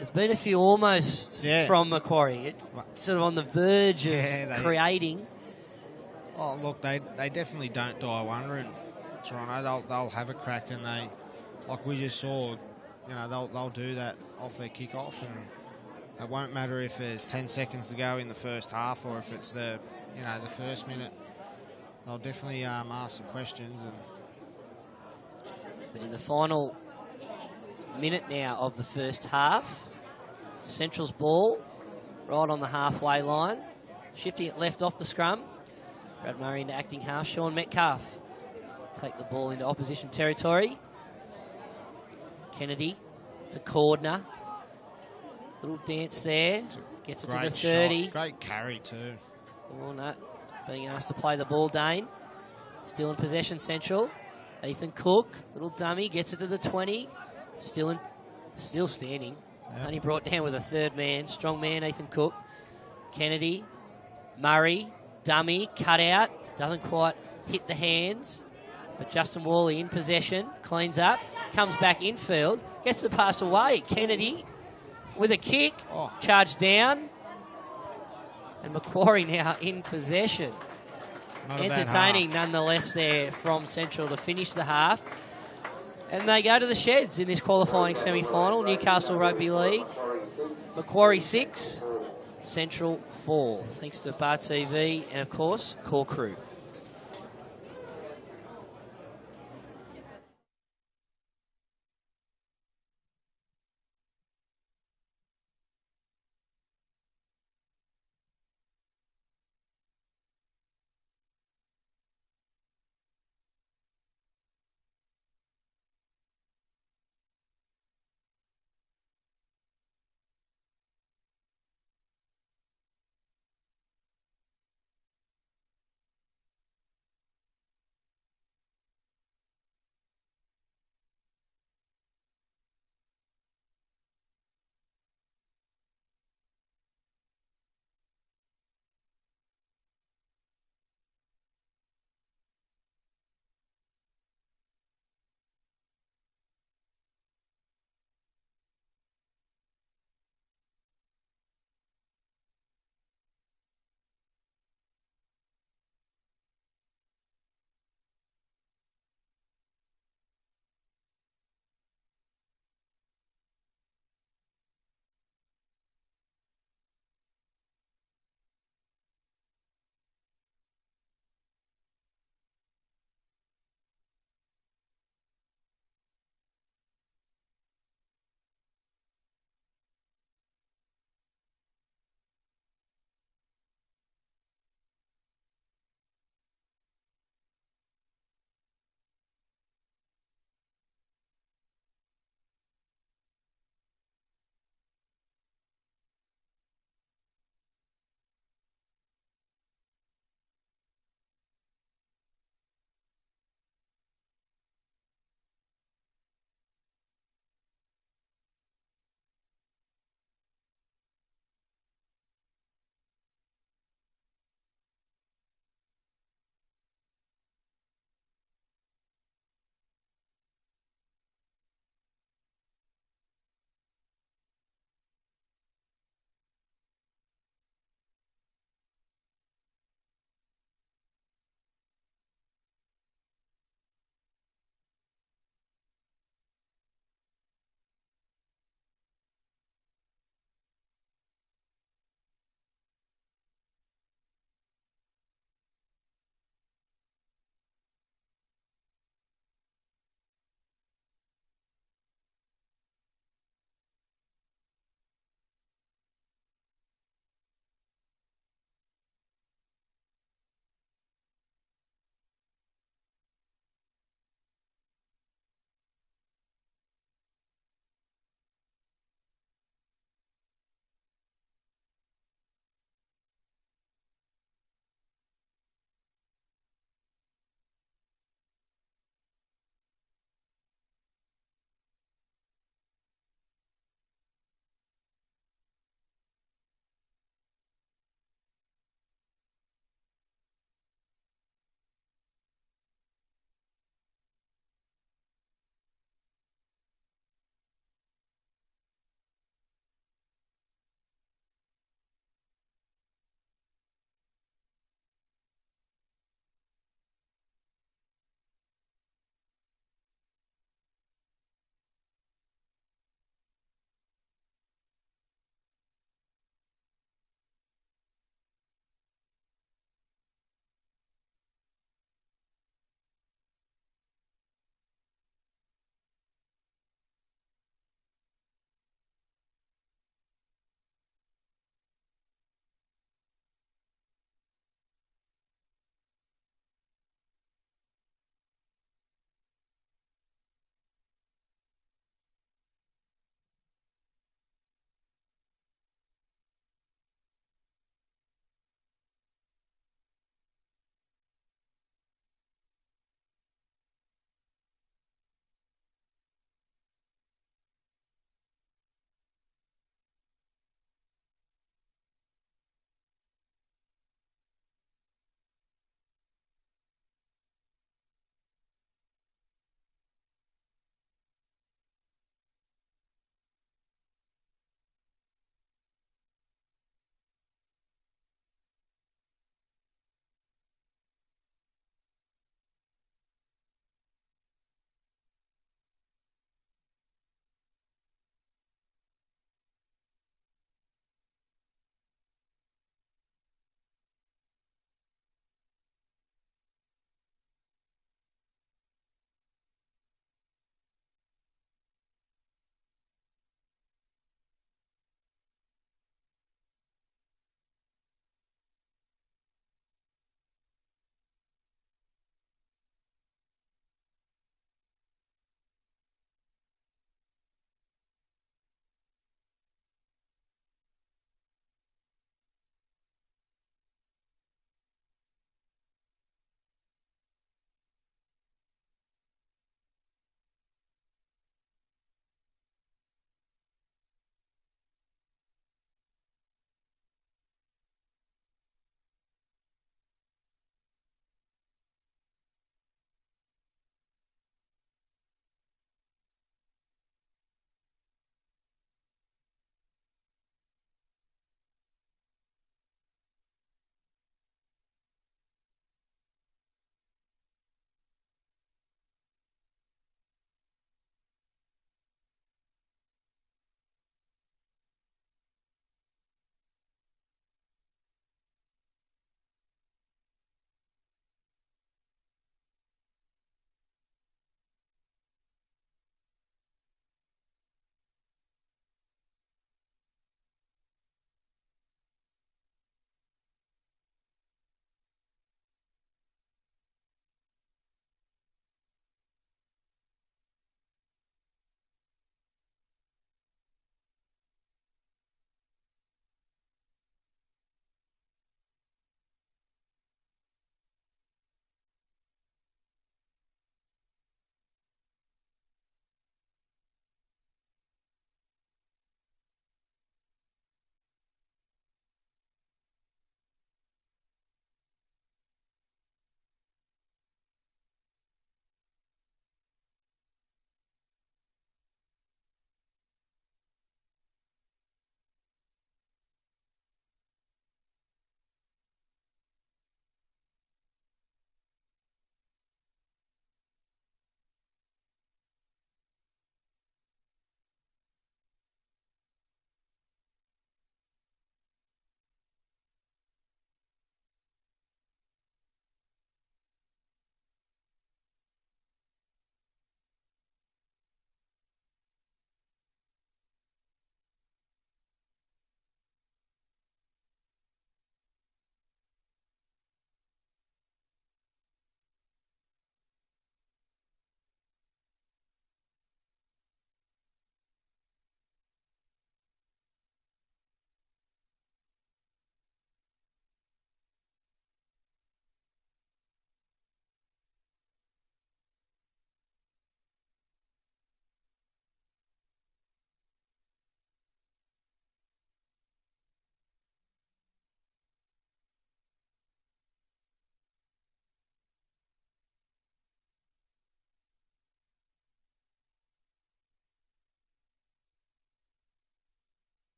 There's been a few almost from Macquarie. Sort of on the verge of creating. Oh, look, they definitely don't die wondering, Toronto. They'll have a crack, and they, like we just saw, they'll do that off their kick-off, and it won't matter if there's 10 seconds to go in the first half or if it's the first minute. They'll definitely ask some questions. But in the final minute now of the first half, Central's ball right on the halfway line, shifting it left off the scrum. Brad Murray into acting half. Sean Metcalf take the ball into opposition territory. Kennedy to Cordner. Little dance there. Gets it to the 30. Shot. Great carry too. Oh no. Being asked to play the ball, Dane. Still in possession, Central. Ethan Cook. Little dummy. Gets it to the 20. Still standing. Yep. Only brought down with a third man. Strong man, Ethan Cook. Kennedy. Murray. Dummy, cut out, doesn't quite hit the hands, but Justin Worley in possession, cleans up, comes back infield, gets the pass away. Kennedy with a kick, charged down, and Macquarie now in possession. Entertaining nonetheless there from Central to finish the half. And they go to the sheds in this qualifying semi-final. Newcastle Rugby League, Macquarie 6, Central 4. Thanks to Bar TV and, of course, Core Crew.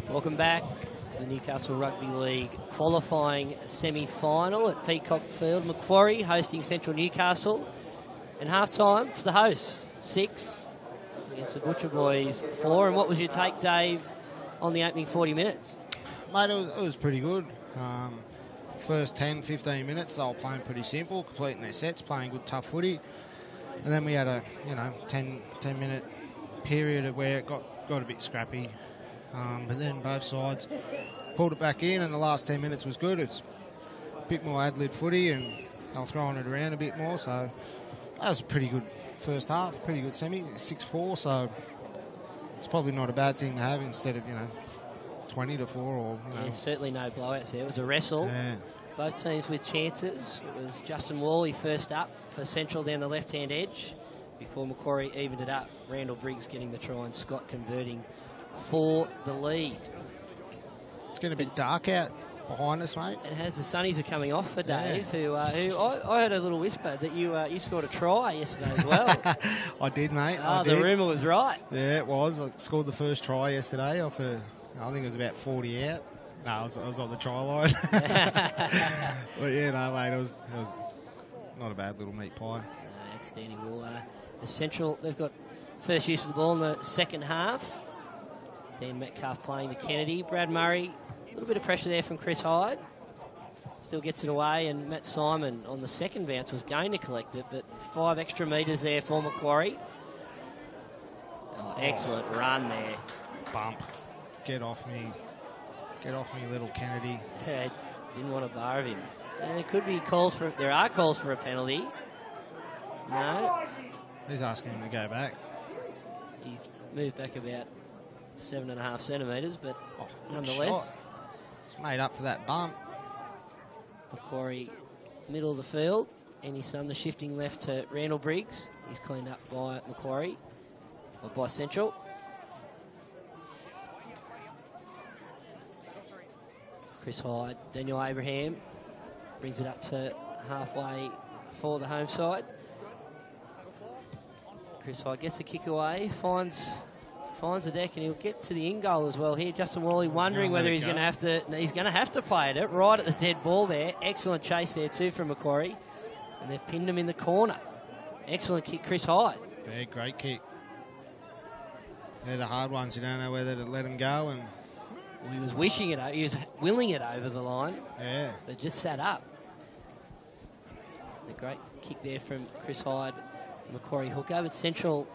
Welcome back to the Newcastle Rugby League qualifying semi-final at Peacock Field. Macquarie hosting Central Newcastle. And half-time, it's the hosts, 6 against the Butcher Boys, 4. And what was your take, Dave, on the opening 40 minutes? Mate, it was pretty good. First 10, 15 minutes, they were playing pretty simple, completing their sets, playing good, tough footy. And then we had a, 10-minute period where it got a bit scrappy. But then both sides pulled it back in, and the last 10 minutes was good. It's a bit more ad-lib footy, and they were throwing it around a bit more. So that was a pretty good first half, pretty good semi, 6-4. So it's probably not a bad thing to have instead of, 20-4 or... There's certainly no blowouts there. It was a wrestle. Yeah. Both teams with chances. It was Justin Worley first up for Central down the left-hand edge before Macquarie evened it up. Randall Briggs getting the try and Scott converting for the lead. It's getting a bit dark out behind us, mate. And as the sunnies are coming off for Dave, who I heard a little whisper that you scored a try yesterday as well. I did, mate. Oh, the rumour was right. Yeah, it was. I scored the first try yesterday off I think it was about 40 out. No, I was on the try line. But yeah, no, mate, it was not a bad little meat pie. Outstanding. Well, the Central, they've got first use of the ball in the second half. Dan Metcalf playing to Kennedy. Brad Murray, a little bit of pressure there from Chris Hyde. Still gets it away, and Matt Simon on the second bounce was going to collect it, but 5 extra metres there for Macquarie. Excellent run there. Bump. Get off me, little Kennedy. Didn't want a bar of him. And there are calls for a penalty. No. He's asking him to go back. He's moved back about 7.5 centimetres, but nonetheless. It's made up for that bump. Macquarie, middle of the field. And his son, the shifting left to Randall Briggs. He's cleaned up by Macquarie, or by Central. Chris Hyde, Daniel Abraham brings it up to halfway for the home side. Chris Hyde gets the kick away, finds the deck, and he'll get to the in goal as well here. Justin Worley wondering whether he's going to have to. He's going to have to play it right at the dead ball there. Excellent chase there too from Macquarie, and they've pinned him in the corner. Excellent kick, Chris Hyde. Yeah, great kick. They're the hard ones. You don't know whether to let him go, and he was wishing it. He was willing it over the line. Yeah, but just sat up. A great kick there from Chris Hyde. Macquarie hooker, but Central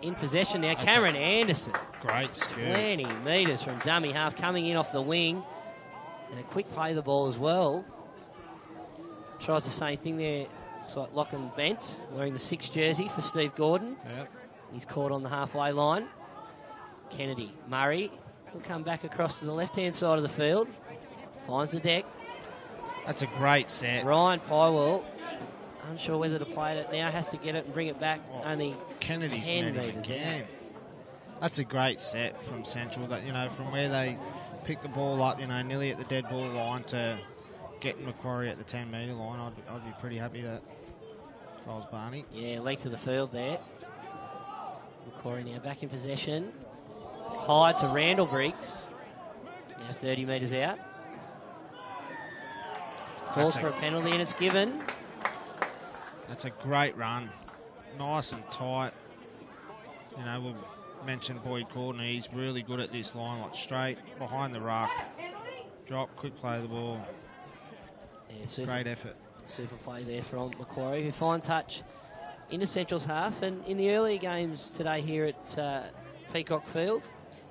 in possession now. Cameron Anderson. Great scoop. 20 metres from dummy half, coming in off the wing. And a quick play of the ball as well. Tries the same thing there. It's like Lachlan Bent, wearing the 6 jersey for Steve Gordon. Yep. He's caught on the halfway line. Kennedy. Murray will come back across to the left-hand side of the field. Finds the deck. That's a great set. Ryan Pywell, unsure whether to play it now, has to get it and bring it back. Only Kennedy's 10 metres again. That's a great set from Central. That from where they pick the ball up, nearly at the dead ball line to getting Macquarie at the 10-metre line. I'd be pretty happy that if I was Barney. Yeah, length of the field there. Macquarie now back in possession. Hyde to Randall Briggs. Now 30 metres out. Calls for a penalty and it's given. That's a great run. Nice and tight. We've mentioned Boyd Courtney. He's really good at this line, like straight behind the ruck. Drop, quick play of the ball. Yeah, great effort. Super play there from Macquarie, who fine touch into Central's half. And in the earlier games today here at Peacock Field,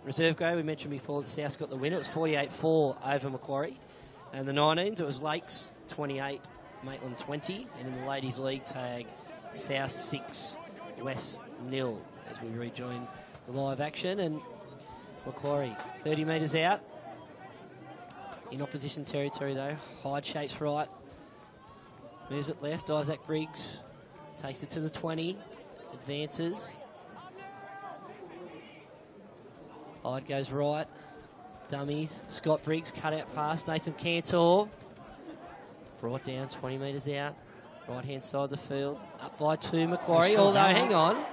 reserve grade, we mentioned before that South got the win. It was 48-4 over Macquarie. And the 19s, it was Lakes 28, Maitland 20. And in the Ladies League tag, South 6, West 0 as we rejoin the live action. And Macquarie 30 metres out. In opposition territory though. Hyde shapes right. Moves it left. Isaac Briggs takes it to the 20. Advances. Hyde goes right. Dummies. Scott Briggs cut out pass. Nathan Cantor. Brought down 20 metres out. Right hand side of the field. Up by 2 Macquarie. Although, hang on.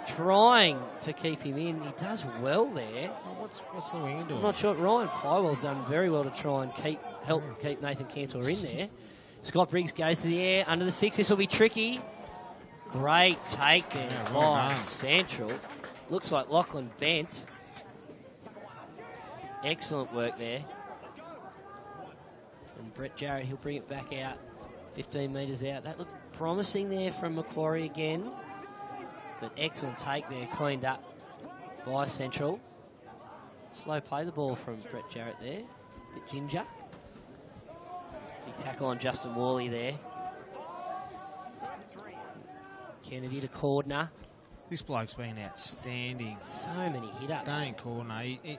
trying to keep him in. He does well there. Oh, what's the winger doing? I'm not sure. Ryan Pywell's done very well to try and help keep Nathan Cantor in there. Scott Briggs goes to the air under the 6. This will be tricky. Great take there by Central. Looks like Lachlan Bent. Excellent work there. And Brett Jarrett, he'll bring it back out. 15 metres out. That looked promising there from Macquarie again. But excellent take there, cleaned up by Central. Slow play the ball from Brett Jarrett there. Bit ginger. Big tackle on Justin Worley there. Kennedy to Cordner. This bloke's been outstanding. So many hit-ups. Dane Cordner.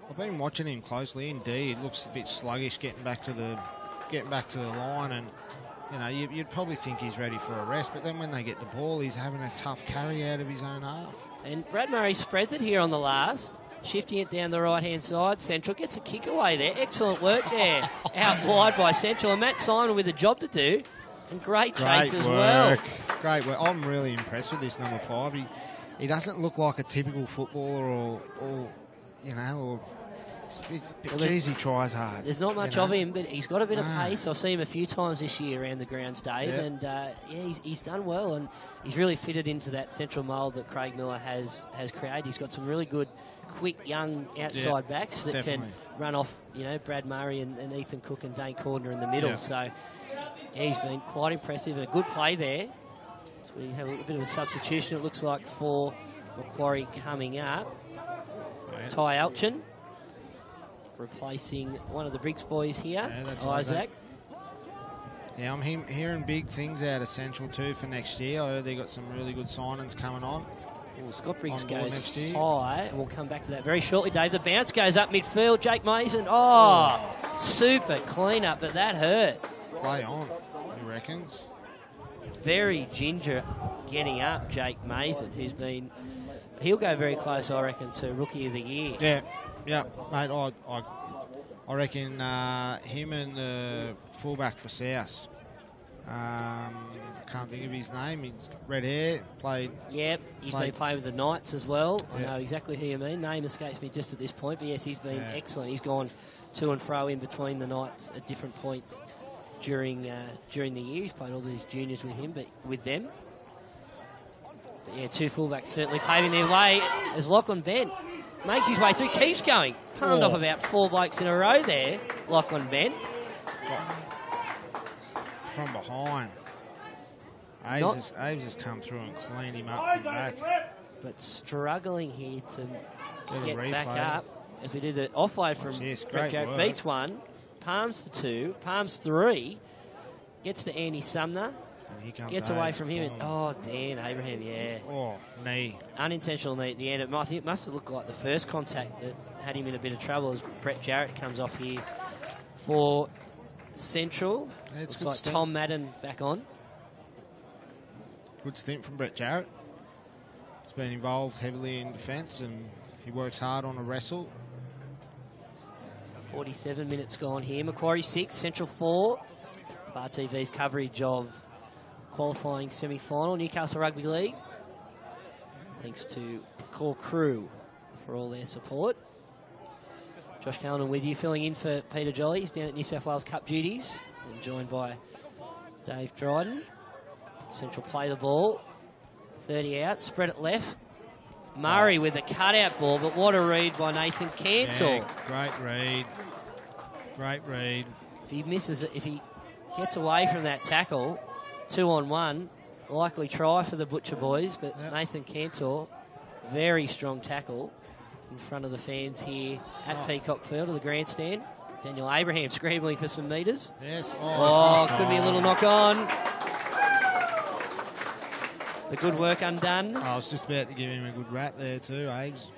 I've been watching him closely. Indeed, looks a bit sluggish getting back to the line, and you know you'd probably think he's ready for a rest. But then when they get the ball, he's having a tough carry out of his own half. And Brad Murray spreads it here on the last, shifting it down the right-hand side. Central gets a kick away there. Excellent work there. Out wide by Central, and Matt Simon with a job to do. And great chase as well. Great work. I'm really impressed with this number 5. He doesn't look like a typical footballer or you know, or geez, he tries hard. There's not much of him, but he's got a bit of pace. I've seen him a few times this year around the grounds, Dave, and he's done well, and he's really fitted into that central mould that Craig Miller has created. He's got some really good, quick, young outside backs that can run off, you know, Brad Murray and Ethan Cook and Dane Cordner in the middle. So he's been quite impressive, and a good play there. So we have a little bit of a substitution, it looks like, for Macquarie coming up. Ty Elchin replacing one of the Briggs boys here, that's Isaac. Yeah, I'm hearing big things out of Central too for next year. I heard they got some really good signings coming on. Well, Scott Briggs goes next year. high, and we'll come back to that very shortly, Dave. The bounce goes up midfield. Jake Mason, super clean up, but that hurt. Play on, he reckons. Very ginger getting up, Jake Mason, who's been... He'll go very close, I reckon, to Rookie of the Year. Yeah, mate, I reckon him and the fullback for South. Can't think of his name. He's got red hair, played... Yep, he's been playing with the Knights as well. I know exactly who you mean. Name escapes me just at this point, but yes, he's been excellent. He's gone to and fro in between the Knights at different points during the year. He's played all these juniors with them. But yeah, two fullbacks certainly paving their way as Lachlan Bent makes his way through, keeps going. Palmed off about 4 blokes in a row there, Lachlan Bent. From behind. Aves has come through and cleaned him up from back. But struggling here to get back up. As we do the offload from Brett Jarrett, beats one, palms to 2, palms 3, gets to Andy Sumner. Gets away from him. Dan Abraham, knee. Unintentional knee at the end. It must have looked like the first contact that had him in a bit of trouble as Brett Jarrett comes off here for Central. Looks like stint. Tom Madden back on. Good stint from Brett Jarrett. He's been involved heavily in defence and he works hard on a wrestle. 47 minutes gone here. Macquarie 6, Central 4. Bar TV's coverage of qualifying semi-final, Newcastle Rugby League. Thanks to core crew for all their support. Josh Callanan with you, filling in for Peter Jolly. He's down at New South Wales Cup duties, and joined by Dave Dryden. Central play the ball. 30 out, spread it left. Murray with the cutout ball, but what a read by Nathan Cantor. Yeah, great read. Great read. If he gets away from that tackle, 2-on-1, likely try for the Butcher boys, but Nathan Cantor, very strong tackle in front of the fans here at Peacock Field of the grandstand. Daniel Abraham scrambling for some metres. Yes. Could be a little knock on. The good work undone. I was just about to give him a good rap there too, Aves.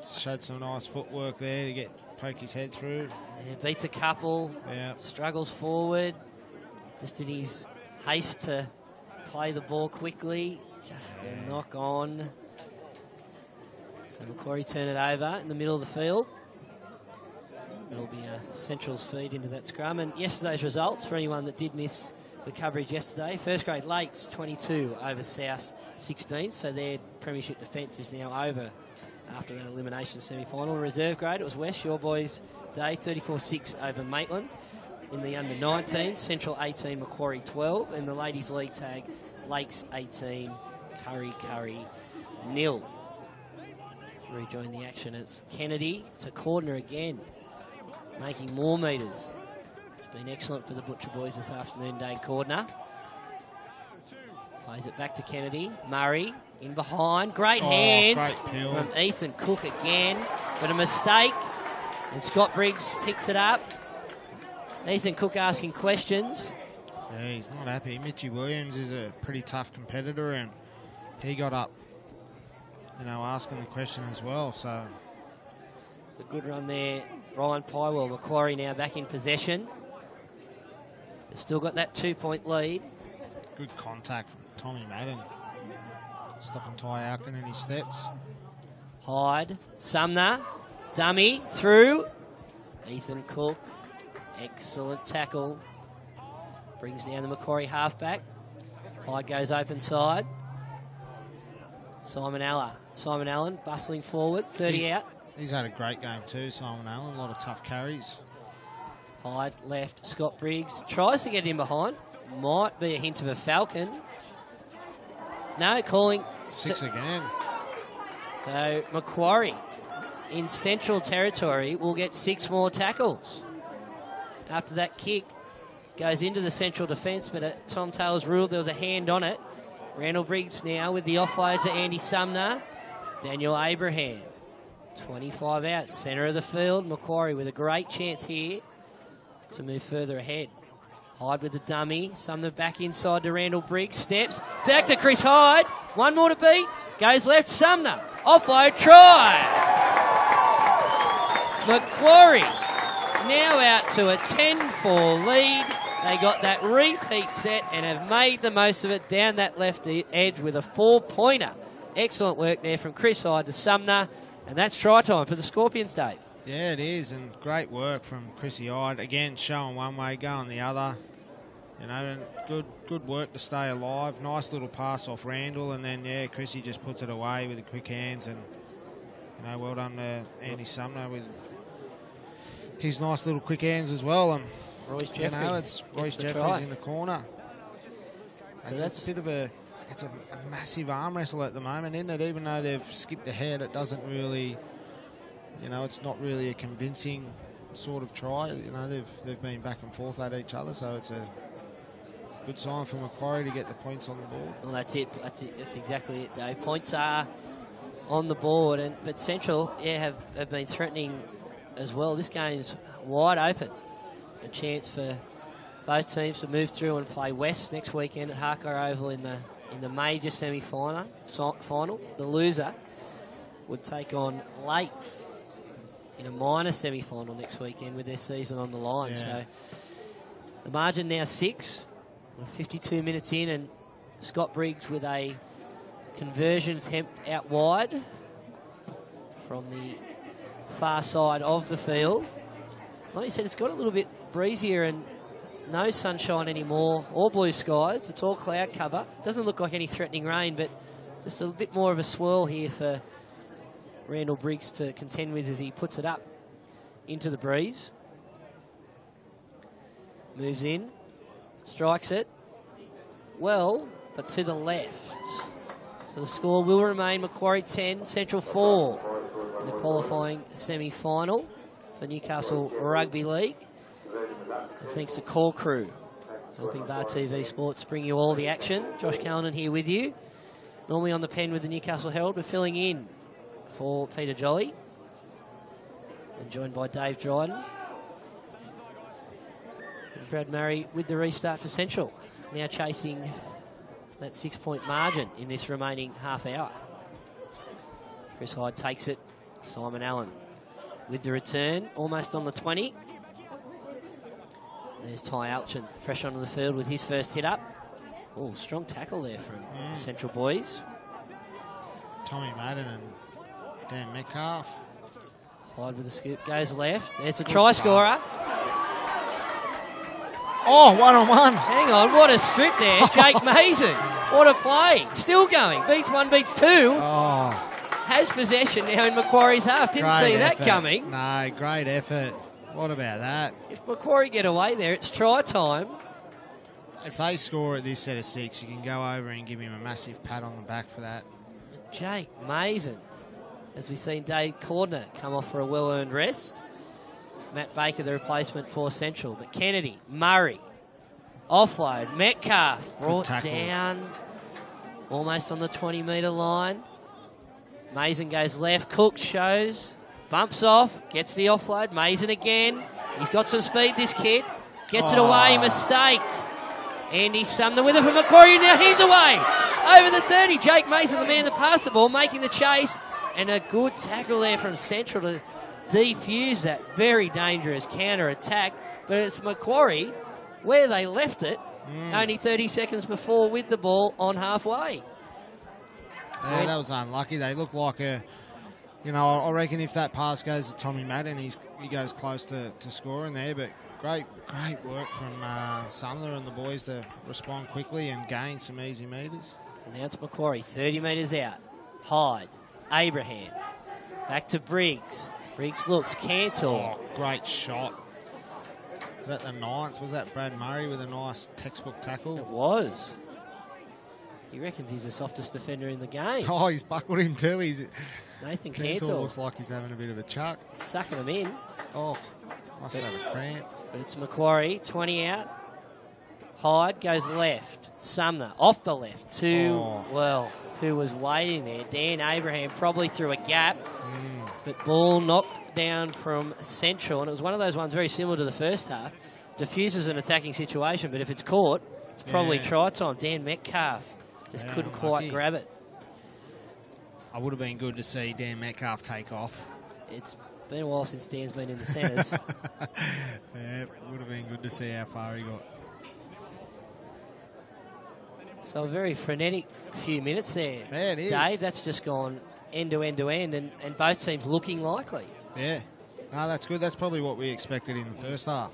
Showed some nice footwork there to poke his head through. Yeah, beats a couple. Yeah. Struggles forward. Just in his haste to play the ball quickly. Just a knock on. So Macquarie turn it over in the middle of the field. It'll be Central's feed into that scrum. And yesterday's results, for anyone that did miss the coverage yesterday, first grade Lakes 22 over South 16, so their premiership defence is now over after that elimination semi-final. Reserve grade, it was West, your boys' day, 34-6 over Maitland. In the under-19, Central 18, Macquarie 12, and the ladies' league tag, Lakes 18, Curry 0. Rejoin the action. It's Kennedy to Cordner again, making more metres. It's been excellent for the Butcher boys this afternoon, Dane Cordner. Plays it back to Kennedy. Murray in behind. Great hands from Ethan Cook again, but a mistake. And Scott Briggs picks it up. Ethan Cook asking questions. Yeah, he's not happy. Mitchie Williams is a pretty tough competitor, and he got up, you know, asking the question as well. So a good run there, Ryan Pywell. Macquarie now back in possession. They've still got that 2-point lead. Good contact from Tommy Madden. Stopping Ty Alkin in his steps. Hyde, Sumner, dummy, through. Ethan Cook, excellent tackle. Brings down the Macquarie halfback. Hyde goes open side. Simon Allen bustling forward, 30 out. He's had a great game too, Simon Allen. A lot of tough carries. Hyde left, Scott Briggs tries to get in behind. Might be a hint of a Falcon. No, calling. 6 again. So Macquarie in Central Territory will get 6 more tackles. After that kick goes into the Central defence, but Tom Taylor's ruled there was a hand on it. Randall Briggs now with the offload to Andy Sumner. Daniel Abraham, 25 out, centre of the field. Macquarie with a great chance here to move further ahead. Hyde with the dummy. Sumner back inside to Randall Briggs. Steps back to Chris Hyde. 1 more to beat. Goes left. Sumner. Offload. Try. Macquarie now out to a 10-4 lead. They got that repeat set and have made the most of it down that left edge with a 4-pointer. Excellent work there from Chris Hyde to Sumner. And that's try time for the Scorpions, Dave. Yeah, it is, and great work from Chrissy Hyde. Again, showing one way, going the other. You know, and good work to stay alive. Nice little pass off Randall, and then, yeah, Chrissy just puts it away with the quick hands. And, you know, well done to Andy Sumner with his nice little quick hands as well. And, Royce you know, it's Royce Jeffries in the corner. So that's a bit of a massive arm wrestle at the moment, isn't it? Even though they've skipped ahead, it doesn't really, you know, it's not really a convincing sort of try. You know, they've been back and forth at each other, so it's a good sign for Macquarie to get the points on the board. Well, that's it. That's exactly it, Dave. Points are on the board, but Central, yeah, have been threatening as well. This game's wide open. A chance for both teams to move through and play West next weekend at Harker Oval in the major semi-final. The loser would take on Lakes in a minor semi-final next weekend with their season on the line. Yeah. So the margin now 6. We're 52 minutes in, and Scott Briggs with a conversion attempt out wide from the far side of the field. Like you said, it's got a little bit breezier and no sunshine anymore or blue skies. It's all cloud cover. Doesn't look like any threatening rain, but just a bit more of a swirl here for Randall Briggs to contend with as he puts it up into the breeze. Moves in, strikes it well, but to the left. So the score will remain Macquarie 10, Central 4 in the qualifying semi-final for Newcastle Rugby League. And thanks to Call Crew, helping Bar TV Sports bring you all the action. Josh Callanan here with you. Normally on the pen with the Newcastle Herald, we're filling in for Peter Jolly. And joined by Dave Dryden. And Brad Murray with the restart for Central. Now chasing that 6-point margin in this remaining half hour. Chris Hyde takes it. Simon Allen with the return, almost on the 20. There's Ty Alchin, fresh onto the field with his first hit up. Oh, strong tackle there from the Central boys. Tommy Madden and Dan Metcalf. Clyde with the scoop, goes left. There's a try scorer. Oh, 1-on-1. Hang on, what a strip there. Jake Mason. What a play. Still going. Beats one, beats two. Oh. Has possession now in Macquarie's half. Didn't see that coming. No, great effort. What about that? If Macquarie get away there, it's try time. If they score at this set of 6, you can go over and give him a massive pat on the back for that. Jake Mason, as we've seen Dave Cordner come off for a well-earned rest. Matt Baker, the replacement for Central. But Kennedy, Murray, offload. Metcalf brought down almost on the 20-metre line. Mason goes left. Cook shows. Bumps off. Gets the offload. Mason again. He's got some speed, this kid. Gets it away. Mistake. Andy Sumner with it from Macquarie. Now he's away. Over the 30. Jake Mason, the man that passed the ball, making the chase. And a good tackle there from Central to defuse that very dangerous counter-attack. But it's Macquarie where they left it only 30 seconds before with the ball on halfway. Yeah, that was unlucky. They look like a, you know, I reckon if that pass goes to Tommy Madden, he goes close to scoring there. But great work from Sumner and the boys to respond quickly and gain some easy metres. And now it's Macquarie, 30 metres out. Hyde, Abraham, back to Briggs. Briggs looks, Cantor. Oh, great shot. Was that the 9th? Was that Brad Murray with a nice textbook tackle? It was. He reckons he's the softest defender in the game. Oh, he's buckled him too. Nathan Cantor Cantor looks like he's having a bit of a chuck. sucking him in. Oh, must have a cramp. But it's Macquarie, 20 out. Hyde goes left. Sumner off the left to, well, who was waiting there? Dan Abraham probably through a gap. But ball knocked down from Central. And it was one of those ones very similar to the first half. Diffuses an attacking situation, but if it's caught, it's probably try time. Dan Metcalf just couldn't quite grab it. I would have been good to see Dan Metcalf take off. It's been a while since Dan's been in the centres. Yeah, it would have been good to see how far he got. So a very frenetic few minutes there. Yeah, it is. Dave, that's just gone end to end to end, and both teams looking likely. Yeah. No, that's good. That's probably what we expected in the first half.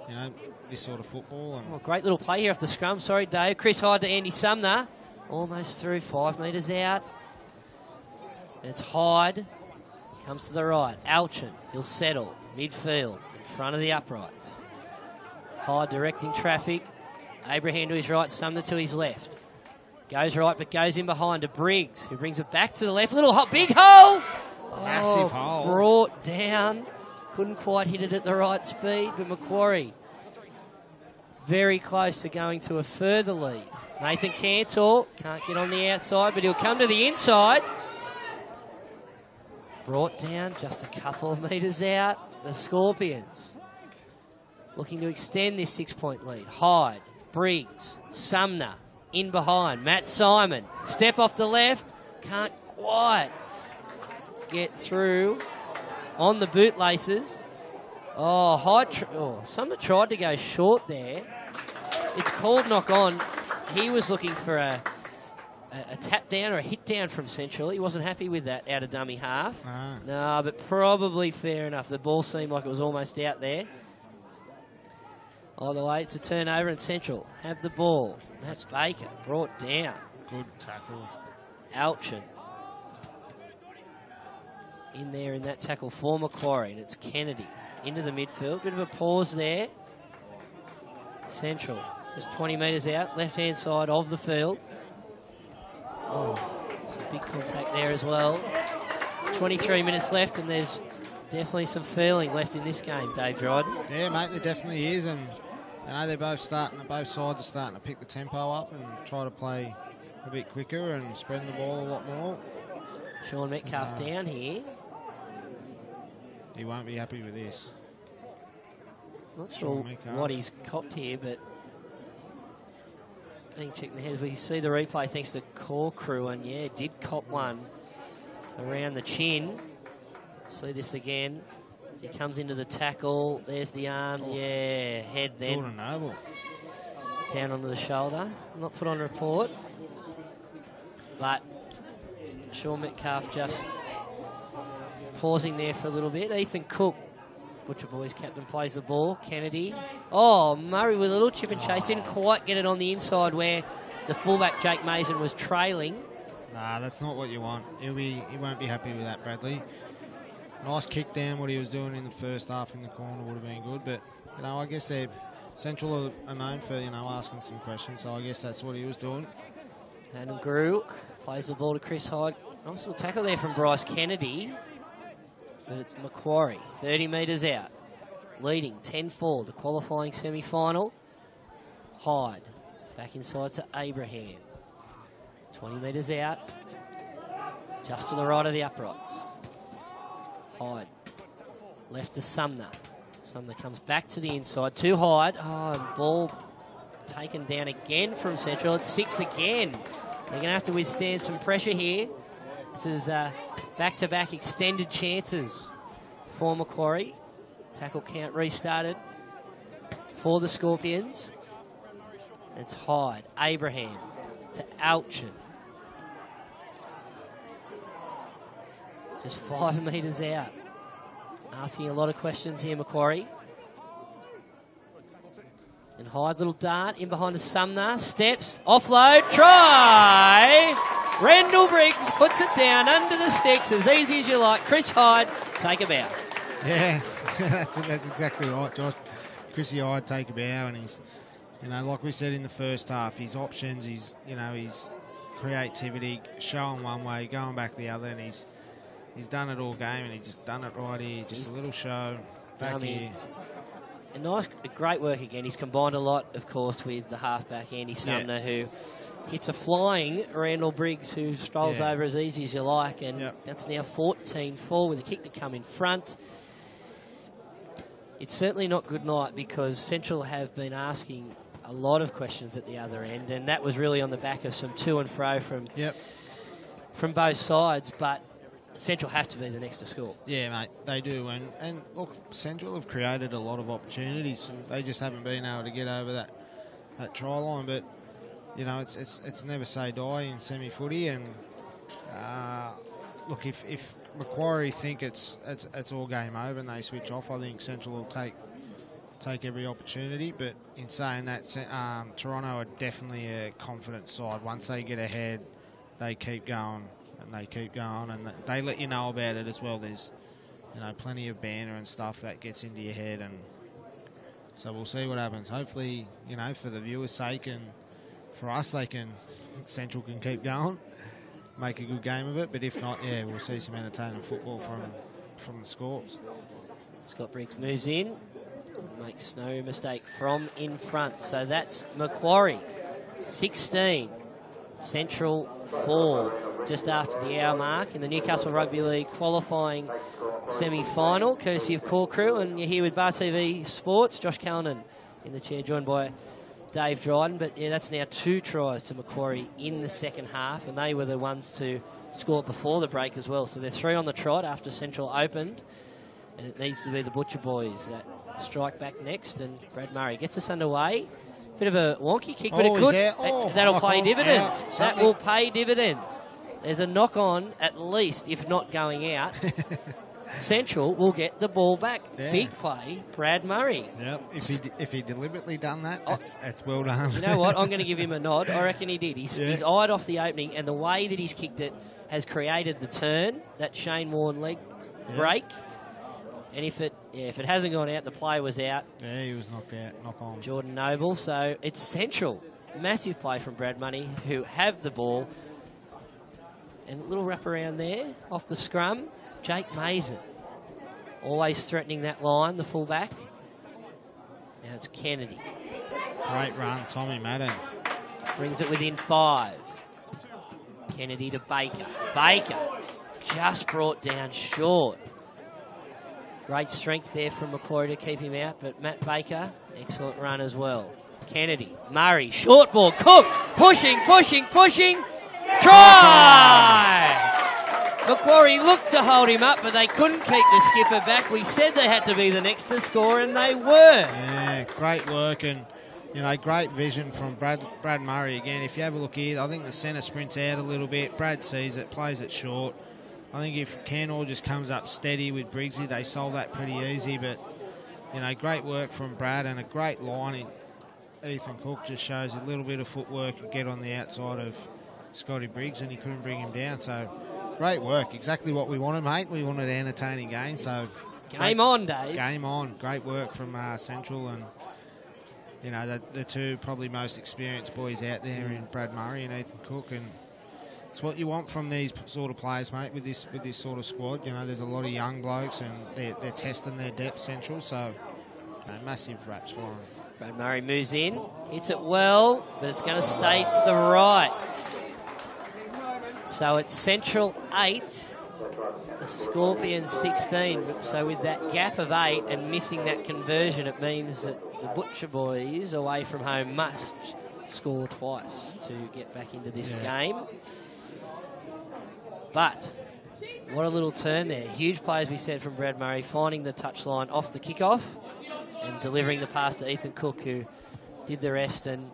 You know, this sort of football. And oh, great little play here off the scrum. Sorry, Dave. Chris Hyde to Andy Sumner. Almost through, 5 metres out. And it's Hyde. Comes to the right. Alchin. He'll settle. Midfield. In front of the uprights. Hyde directing traffic. Abraham to his right. Sumner to his left. Goes right, but goes in behind to Briggs, who brings it back to the left. Little big hole. Massive hole. Brought down. Couldn't quite hit it at the right speed, but Macquarie very close to going to a further lead. Nathan Cantor can't get on the outside, but he'll come to the inside. Brought down just a couple of metres out. The Scorpions looking to extend this 6-point lead. Hyde, Briggs, Sumner in behind. Matt Simon, step off the left. Can't quite get through on the bootlaces. Oh, Hyde. Sumner tried to go short there. It's called knock on. He was looking for a tap down or a hit down from Central. He wasn't happy with that out of dummy half. No, but probably fair enough. The ball seemed like it was almost out there. Either way, it's a turnover and Central have the ball. That's Baker brought down. Good tackle. Alchin in there in that tackle for Macquarie, and it's Kennedy into the midfield. Bit of a pause there. Central just 20 metres out, left-hand side of the field. Oh, some big contact there as well. 23 minutes left, and there's definitely some feeling left in this game, Dave Dryden. Yeah, mate, there definitely is, and you know they're both sides are starting to pick the tempo up and try to play a bit quicker and spread the ball a lot more. Sean Metcalf down here. He won't be happy with this. Not sure what he's copped here, but being checked in the head. We see the replay thanks to Core Crew, and yeah, did cop one around the chin. See this again. He comes into the tackle. There's the arm. Yeah, head then. Jordan Noble. Down onto the shoulder. Not put on report. But Sean Metcalf just pausing there for a little bit. Ethan Cook, Butcher Boys captain, plays the ball. Kennedy. Oh, Murray with a little chip and chase. Didn't quite get it on the inside where the fullback, Jake Mason, was trailing. Nah, that's not what you want. He won't be happy with that, Bradley. Nice kick down. What he was doing in the first half in the corner would have been good. But, you know, I guess Central are known for, you know, asking some questions. So I guess that's what he was doing. Adam Grew plays the ball to Chris Hyde. Nice little tackle there from Bryce Kennedy. But it's Macquarie, 30 metres out. Leading 10-4, the qualifying semi-final. Hyde back inside to Abraham. 20 metres out. Just to the right of the uprights. Hyde. Left to Sumner. Sumner comes back to the inside. To Hyde. Oh, and ball taken down again from Central. It's 6 again. They're going to have to withstand some pressure here. This is back-to-back extended chances for Macquarie. Tackle count restarted for the Scorpions. It's Hyde. Abraham to Alchin. Just 5 metres out. Asking a lot of questions here, Macquarie. And Hyde, little dart in behind the Sumner. Steps, offload, try! Randall Briggs puts it down under the sticks as easy as you like. Chris Hyde, take a bow. Yeah, that's exactly right, Josh. Chrissy Hyde, take a bow, and he's, you know, like we said in the first half, his options, his creativity, showing one way, going back the other, and he's done it all game, and he's just done it right here. Just a little show back here. And great work again. He's combined a lot, of course, with the halfback Andy Sumner, who hits a flying Randall Briggs, who strolls over as easy as you like, and that's now 14-4 with a kick to come in front. It's certainly not good night because Central have been asking a lot of questions at the other end, and that was really on the back of some to and fro from both sides, but Central have to be the next to score. Yeah, mate, they do. And look, Central have created a lot of opportunities. They just haven't been able to get over that try line. But, you know, it's never say die in semi-footy. And, look, if Macquarie think it's all game over and they switch off, I think Central will take every opportunity. But in saying that, Toronto are definitely a confident side. Once they get ahead, they keep going. And they keep going, and they let you know about it as well. There's, you know, plenty of banter and stuff that gets into your head, and so we'll see what happens. Hopefully, you know, for the viewers' sake and for us, Central can keep going, make a good game of it. But if not, we'll see some entertaining football from the Scorps. Scott Briggs moves in, makes no mistake from in front. So that's Macquarie 16, Central 4. Just after the hour mark in the Newcastle Rugby League qualifying semi-final, courtesy of Core Crew, and you're here with Bar TV Sports. Josh Callanan in the chair, joined by Dave Dryden. But that's now 2 tries to Macquarie in the second half, and they were the ones to score before the break as well. So they're 3 on the trot after Central opened, and it needs to be the Butcher Boys that strike back next. And Brad Murray gets us underway. Bit of a wonky kick, but it could. That'll pay dividends. That will pay dividends. There's a knock-on, at least, if not going out. Central will get the ball back. Big play, Brad Murray. Yep. If he deliberately done that, that's well done. You know what? I'm going to give him a nod. I reckon he did. He's eyed off the opening, and the way that he's kicked it has created the turn, that Shane Warne leg break. And if it hasn't gone out, the play was out. Yeah, he was knocked out, knock on. Jordan Noble. So it's Central. Massive play from Brad Murray, who have the ball. And a little wrap around there off the scrum. Jake Mason always threatening that line, the fullback. Now it's Kennedy. Great run, Tommy Madden. Brings it within 5. Kennedy to Baker. Baker just brought down short. Great strength there from Macquarie to keep him out, but Matt Baker, excellent run as well. Kennedy, Murray, short ball, Cook, pushing. Try! Macquarie looked to hold him up, but they couldn't keep the skipper back. We said they had to be the next to score, and they were. Yeah, great work, and, you know, great vision from Brad Murray again. If you have a look here, I think the centre sprints out a little bit. Brad sees it, plays it short. I think if Canor just comes up steady with Briggsy, they solve that pretty easy. But, you know, great work from Brad and a great line. Ethan Cook just shows a little bit of footwork to get on the outside of Scotty Briggs, and he couldn't bring him down. So, great work. Exactly what we wanted, mate. We wanted an entertaining game. So, game on, Dave. Game on. Great work from Central, and, you know, the two probably most experienced boys out there in Brad Murray and Ethan Cook. And it's what you want from these sort of players, mate, with this sort of squad. You know, there's a lot of young blokes, and they're testing their depth, Central. So, massive raps for them. Brad Murray moves in, hits it well, but it's going to stay to the right. So it's Central 8, the Scorpions 16. So with that gap of 8 and missing that conversion, it means that the Butcher Boys away from home must score twice to get back into this game. But what a little turn there. Huge play, as we said, from Brad Murray, finding the touchline off the kickoff and delivering the pass to Ethan Cook, who did the rest and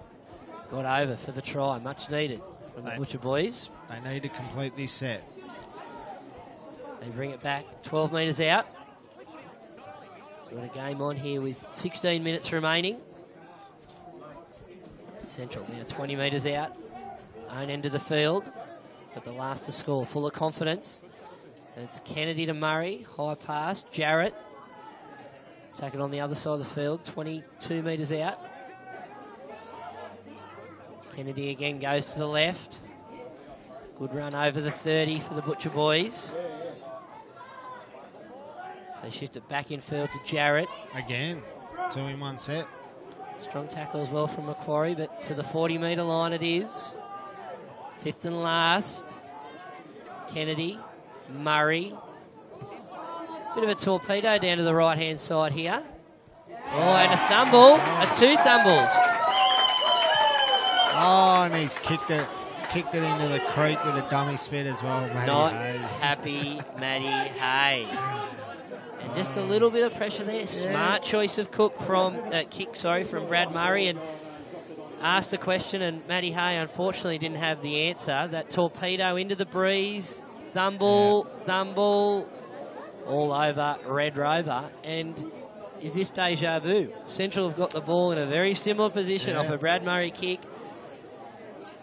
got over for the try. Much needed from the Butcher Boys. They need to complete this set. They bring it back 12 metres out. Got a game on here with 16 minutes remaining. Central now 20 metres out. Own end of the field, but the last to score. Full of confidence. And it's Kennedy to Murray. High pass. Jarrett. Take it on the other side of the field, 22 metres out. Kennedy again goes to the left. Good run over the 30 for the Butcher Boys. They shift it back in field to Jarrett. Again, 2 in 1 set. Strong tackle as well from Macquarie, but to the 40-metre line it is. Fifth and last. Kennedy, Murray. Bit of a torpedo down to the right-hand side here. Oh, and a thumble. Two thumbles. Oh, and he's kicked it. He's kicked it into the creek with a dummy spit as well. Not happy, Matty Hay. And just a little bit of pressure there. Smart choice of kick from Brad Murray, and asked the question, and Matty Hay unfortunately didn't have the answer. That torpedo into the breeze. Thumble. All over Red Rover, and is this deja vu? Central have got the ball in a very similar position off a Brad Murray kick.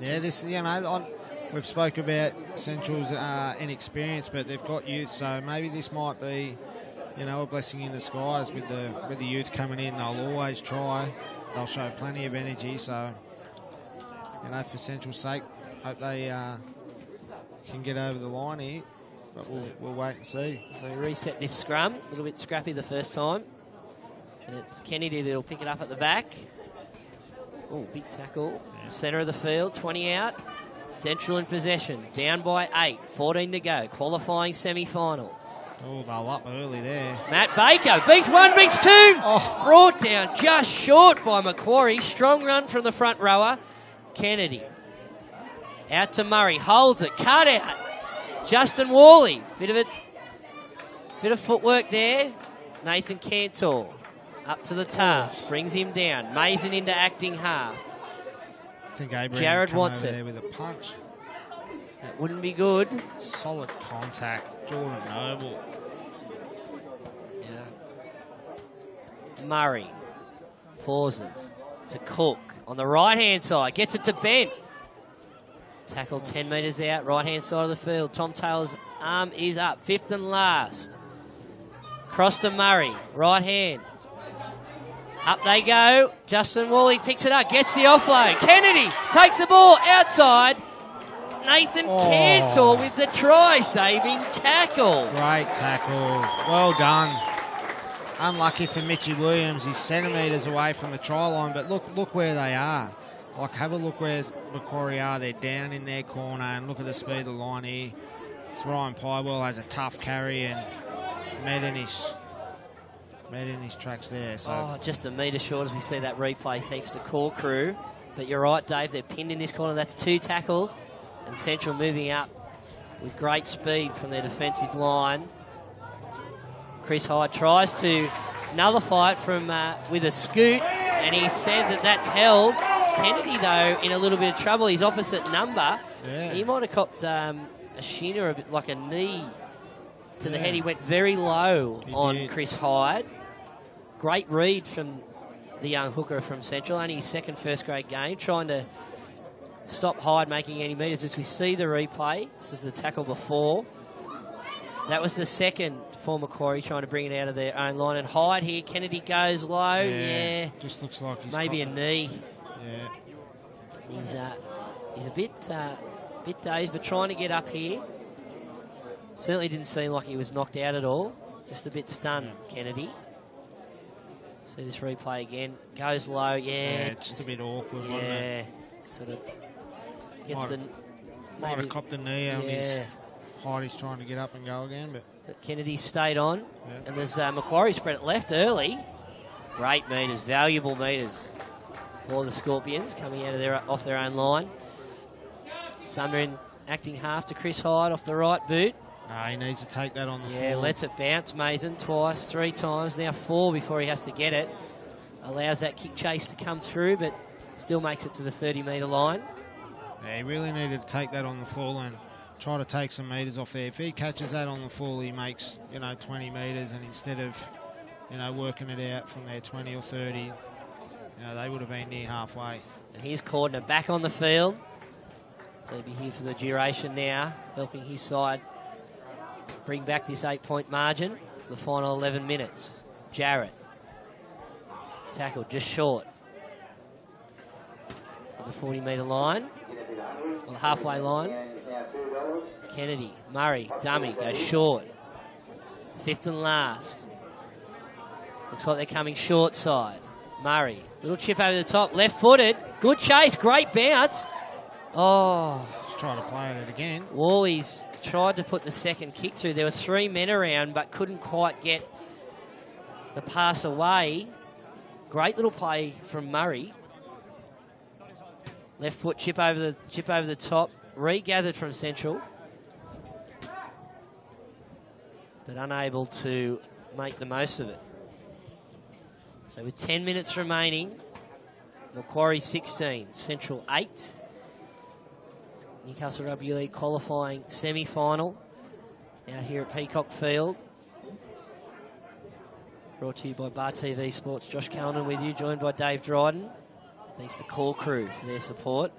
Yeah, this, you know, we've spoke about Central's inexperience, but they've got youth, so maybe this might be, you know, a blessing in disguise with the youth coming in. They'll always try. They'll show plenty of energy, so, you know, for Central's sake, hope they can get over the line here. But we'll wait and see. So we reset this scrum. A little bit scrappy the first time. And it's Kennedy that'll pick it up at the back. Oh, big tackle. Yeah. Centre of the field, 20 out. Central in possession. Down by 8. 14 to go. Qualifying semi-final. Oh, they're up early there. Matt Baker beats 1, beats 2. Oh. Brought down just short by Macquarie. Strong run from the front rower. Kennedy. Out to Murray. Holds it. Cut out. Justin Worley, bit of footwork there. Nathan Cantor up to the task, brings him down. Mason into acting half. I think Abraham Jared wants it there with a punch. That wouldn't be good. Solid contact, Jordan Noble. Yeah. Murray pauses to Cook on the right hand side, gets it to Bent. Tackle 10 metres out, right-hand side of the field. Tom Taylor's arm is up. Fifth and last. Cross to Murray, right hand. Up they go. Justin Worley picks it up, gets the offload. Kennedy takes the ball outside. Nathan Cantor with the try-saving tackle. Great tackle. Well done. Unlucky for Mitchie Williams. He's centimetres away from the try line, but look where they are. Like, have a look where Macquarie are. They're down in their corner, and look at the speed of the line here. It's Ryan Pywell has a tough carry and met in his tracks there. So. Just a metre short as we see that replay, thanks to Core Crew. But you're right, Dave, they're pinned in this corner. That's 2 tackles, and Central moving up with great speed from their defensive line. Chris Hyde tries to nullify it from with a scoot, and he said that's held. Kennedy, though, in a little bit of trouble. His opposite number, he might have copped a shin or a bit like a knee to the head. He went very low on did. Chris Hyde. Great read from the young hooker from Central. Only his second first-grade game, trying to stop Hyde making any metres. As we see the replay, this is the tackle before. That was the second for Macquarie, trying to bring it out of their own line. And Hyde here, Kennedy goes low. Yeah. Just looks like he's maybe a knee. Yeah. He's a bit dazed, but trying to get up here. Certainly didn't seem like he was knocked out at all. Just a bit stunned, Kennedy. See this replay again. Goes low, Yeah, just a bit awkward, wasn't it? Sort of gets Might have copped the knee out. Yeah. Heidi's trying to get up and go again, but Kennedy stayed on. Yeah. And there's Macquarie spread it left early. Great metres, valuable metres for the Scorpions coming out of off their own line. Sundrin acting half to Chris Hyde off the right boot. he needs to take that on the floor. Yeah, lets it bounce, Mason, twice, 3 times, now 4 before he has to get it. Allows that kick chase to come through, but still makes it to the 30-metre line. Yeah, he really needed to take that on the full and try to take some metres off there. If he catches that on the full, he makes, 20 metres, and instead of, working it out from there 20 or 30, they would have been near halfway. And here's Cordner back on the field. So he'll be here for the duration now, helping his side bring back this 8-point margin for the final 11 minutes. Jarrett. Tackled just short of the 40-metre line, or the halfway line. Kennedy, Murray, dummy, goes short. 5th and last. Looks like they're coming short side. Murray, little chip over the top, left-footed. Good chase, great bounce. Oh. Just try to play it again. Wally's tried to put the second kick through. There were 3 men around, but couldn't quite get the pass away. Great little play from Murray. Left foot chip over the top. Regathered from Central, but unable to make the most of it. So with 10 minutes remaining, Macquarie 16, Central 8. Newcastle Rugby League qualifying semi-final out here at Peacock Field. Brought to you by Bar TV Sports. Josh Callan with you, joined by Dave Dryden. Thanks to Call Crew for their support.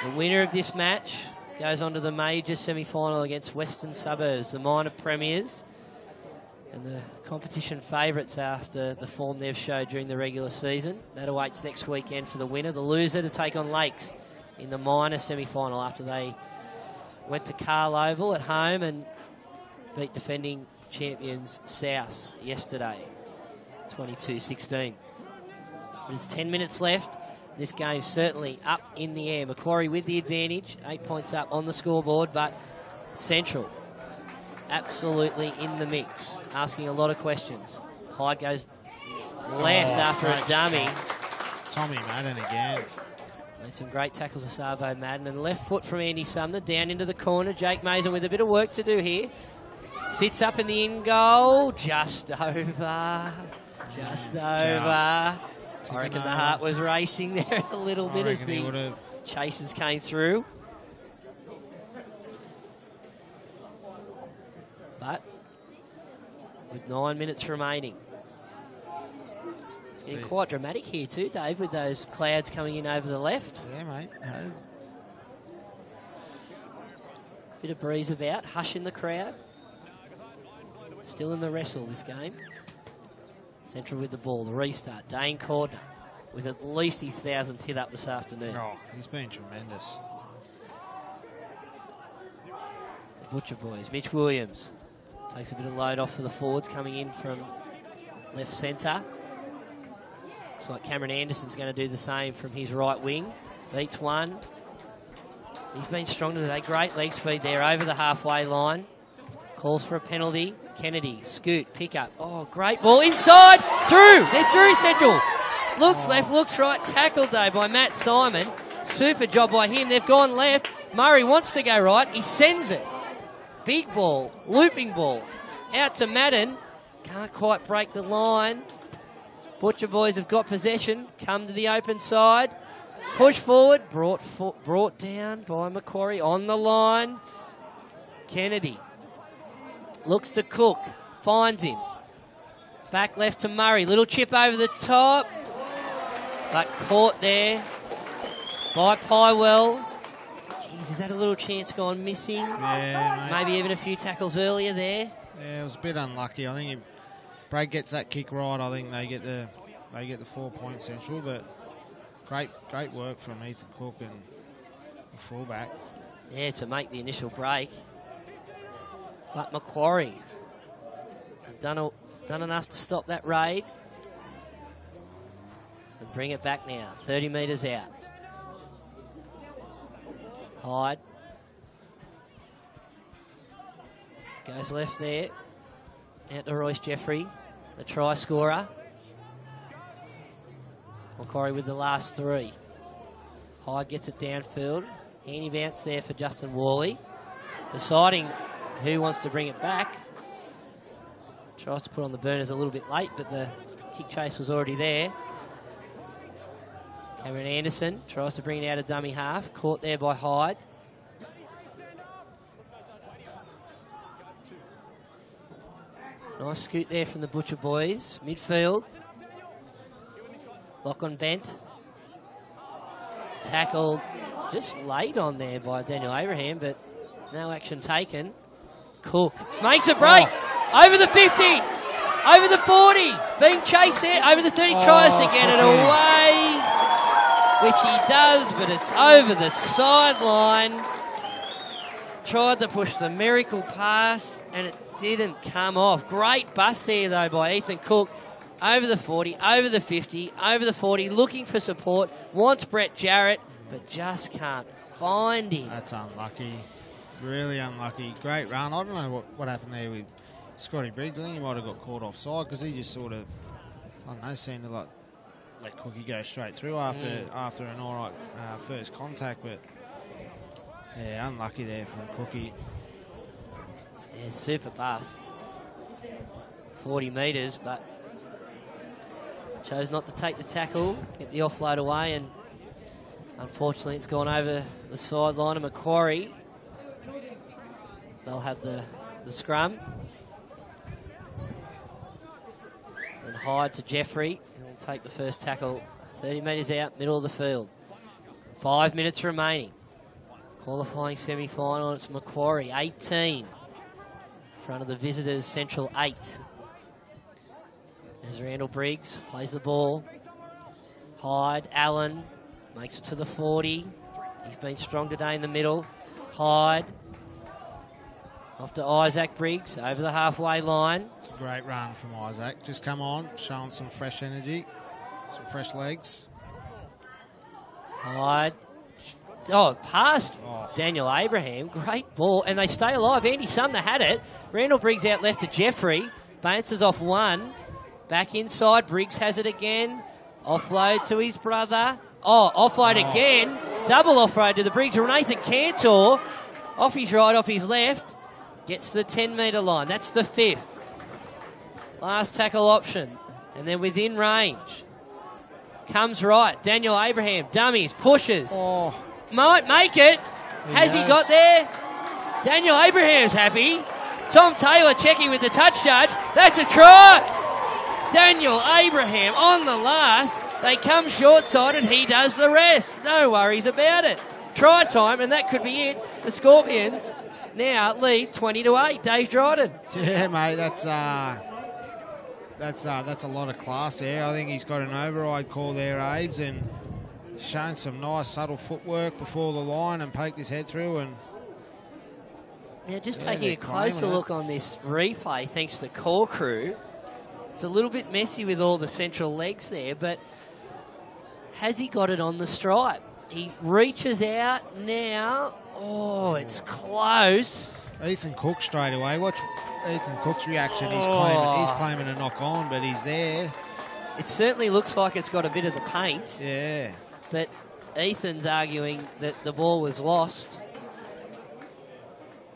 The winner of this match goes on to the major semi-final against Western Suburbs, the minor premiers, and the competition favourites after the form they've showed during the regular season. That awaits next weekend for the winner. The loser to take on Lakes in the minor semi-final after they went to Carl Oval at home and beat defending champions South yesterday, 22-16. There's 10 minutes left. This game's certainly up in the air. Macquarie with the advantage, 8 points up on the scoreboard, but Central absolutely in the mix, asking a lot of questions. Hyde goes left after a dummy. Tommy Madden again. Made some great tackles of Savo Madden, and left foot from Andy Sumner down into the corner. Jake Mason with a bit of work to do here. Sits up in the in goal, just over. I reckon the heart was racing there a little bit as the chasers came through. But with 9 minutes remaining. It's getting quite dramatic here too, Dave, with those clouds coming in over the left. Yeah, mate. Bit of breeze about, hush in the crowd. Still in the wrestle this game. Central with the ball, the restart. Dane Cordner with at least his 1,000th hit up this afternoon. Oh, he's been tremendous. The Butcher boys, Mitch Williams takes a bit of load off for the forwards coming in from left centre. Looks like Cameron Anderson's going to do the same from his right wing. Beats one. He's been strong today. Great leg speed there over the halfway line. Calls for a penalty. Kennedy, scoot, pick up. Oh, great ball inside, through. They're through Central. Looks left, looks right. Tackled though by Matt Simon. Super job by him. They've gone left. Murray wants to go right. He sends it. Big ball, looping ball. Out to Madden. Can't quite break the line. Butcher boys have got possession. Come to the open side. Push forward. Brought down by Macquarie on the line. Kennedy. Looks to Cook. Finds him. Back left to Murray. Little chip over the top. But caught there by Pywell. Jeez, is that a little chance gone missing? Yeah, mate. Maybe even a few tackles earlier there. Yeah, it was a bit unlucky. I think if Bragg gets that kick right, I think they get the 4-point central. But great work from Ethan Cook and the fullback. Yeah, to make the initial break. But Macquarie have done enough to stop that raid. And bring it back now. 30 metres out. Hyde. Goes left there. Out to Royce Jeffrey, the try scorer. Macquarie with the last 3. Hyde gets it downfield. Handy bounce there for Justin Worley. Deciding who wants to bring it back. Tries to put on the burners a little bit late, but the kick chase was already there. Cameron Anderson tries to bring it out of dummy half. Caught there by Hyde. Nice scoot there from the Butcher boys. Midfield. Lock on bent. Tackled just laid on there by Daniel Abraham, but no action taken. Cook makes a break. Over the 50. Over the 40. Being chased there. Over the 30. Tries to get it away. Which he does, but it's over the sideline. Tried to push the miracle pass, and it didn't come off. Great bust there, though, by Ethan Cook. Over the 40, over the 50, over the 40, looking for support. Wants Brett Jarrett, but just can't find him. That's unlucky. Really unlucky. Great run. I don't know what happened there with Scotty Briggs. I think he might have got caught offside because he just sort of, I don't know, seemed to like let Cookie go straight through after an all right first contact. But, yeah, unlucky there from Cookie. Yeah, super bust. 40 metres, but chose not to take the tackle, get the offload away, and unfortunately it's gone over the sideline of Macquarie. They'll have the scrum. And Hyde to Jeffrey. He'll take the first tackle 30 metres out, middle of the field. 5 minutes remaining. Qualifying semi-final, it's Macquarie, 18. In front of the visitors, Central 8. As Randall Briggs plays the ball. Hyde, Allen, makes it to the 40. He's been strong today in the middle. Hyde. Off to Isaac Briggs, over the halfway line. It's a great run from Isaac. Just come on, showing some fresh energy, some fresh legs. Hyde. Oh, past Daniel Abraham. Great ball. And they stay alive. Andy Sumner had it. Randall Briggs out left to Jeffrey. Bounces off one. Back inside. Briggs has it again. Offload to his brother. Offload again. Double offload to the Briggs. Nathan Cantor. Off his right, off his left. Gets the 10-metre line. That's the 5th. Last tackle option. And then within range. Comes right. Daniel Abraham. Dummies. Pushes. Might make it. Has he got there? Daniel Abraham's happy. Tom Taylor checking with the touch judge. That's a try. Daniel Abraham on the last. They come short-sided. He does the rest. No worries about it. Try time, and that could be it. The Scorpions now lead 20-8. Dave Dryden. Yeah, mate, that's a lot of class there. I think he's got an override call there, Abe's, and shown some nice subtle footwork before the line and poked his head through. And now just taking a closer look on this replay, thanks to Core Crew, it's a little bit messy with all the central legs there, but has he got it on the stripe? He reaches out now. Oh, it's close. Ethan Cook straight away. Watch Ethan Cook's reaction. He's claiming a knock on, but he's there. It certainly looks like it's got a bit of the paint. Yeah. But Ethan's arguing that the ball was lost.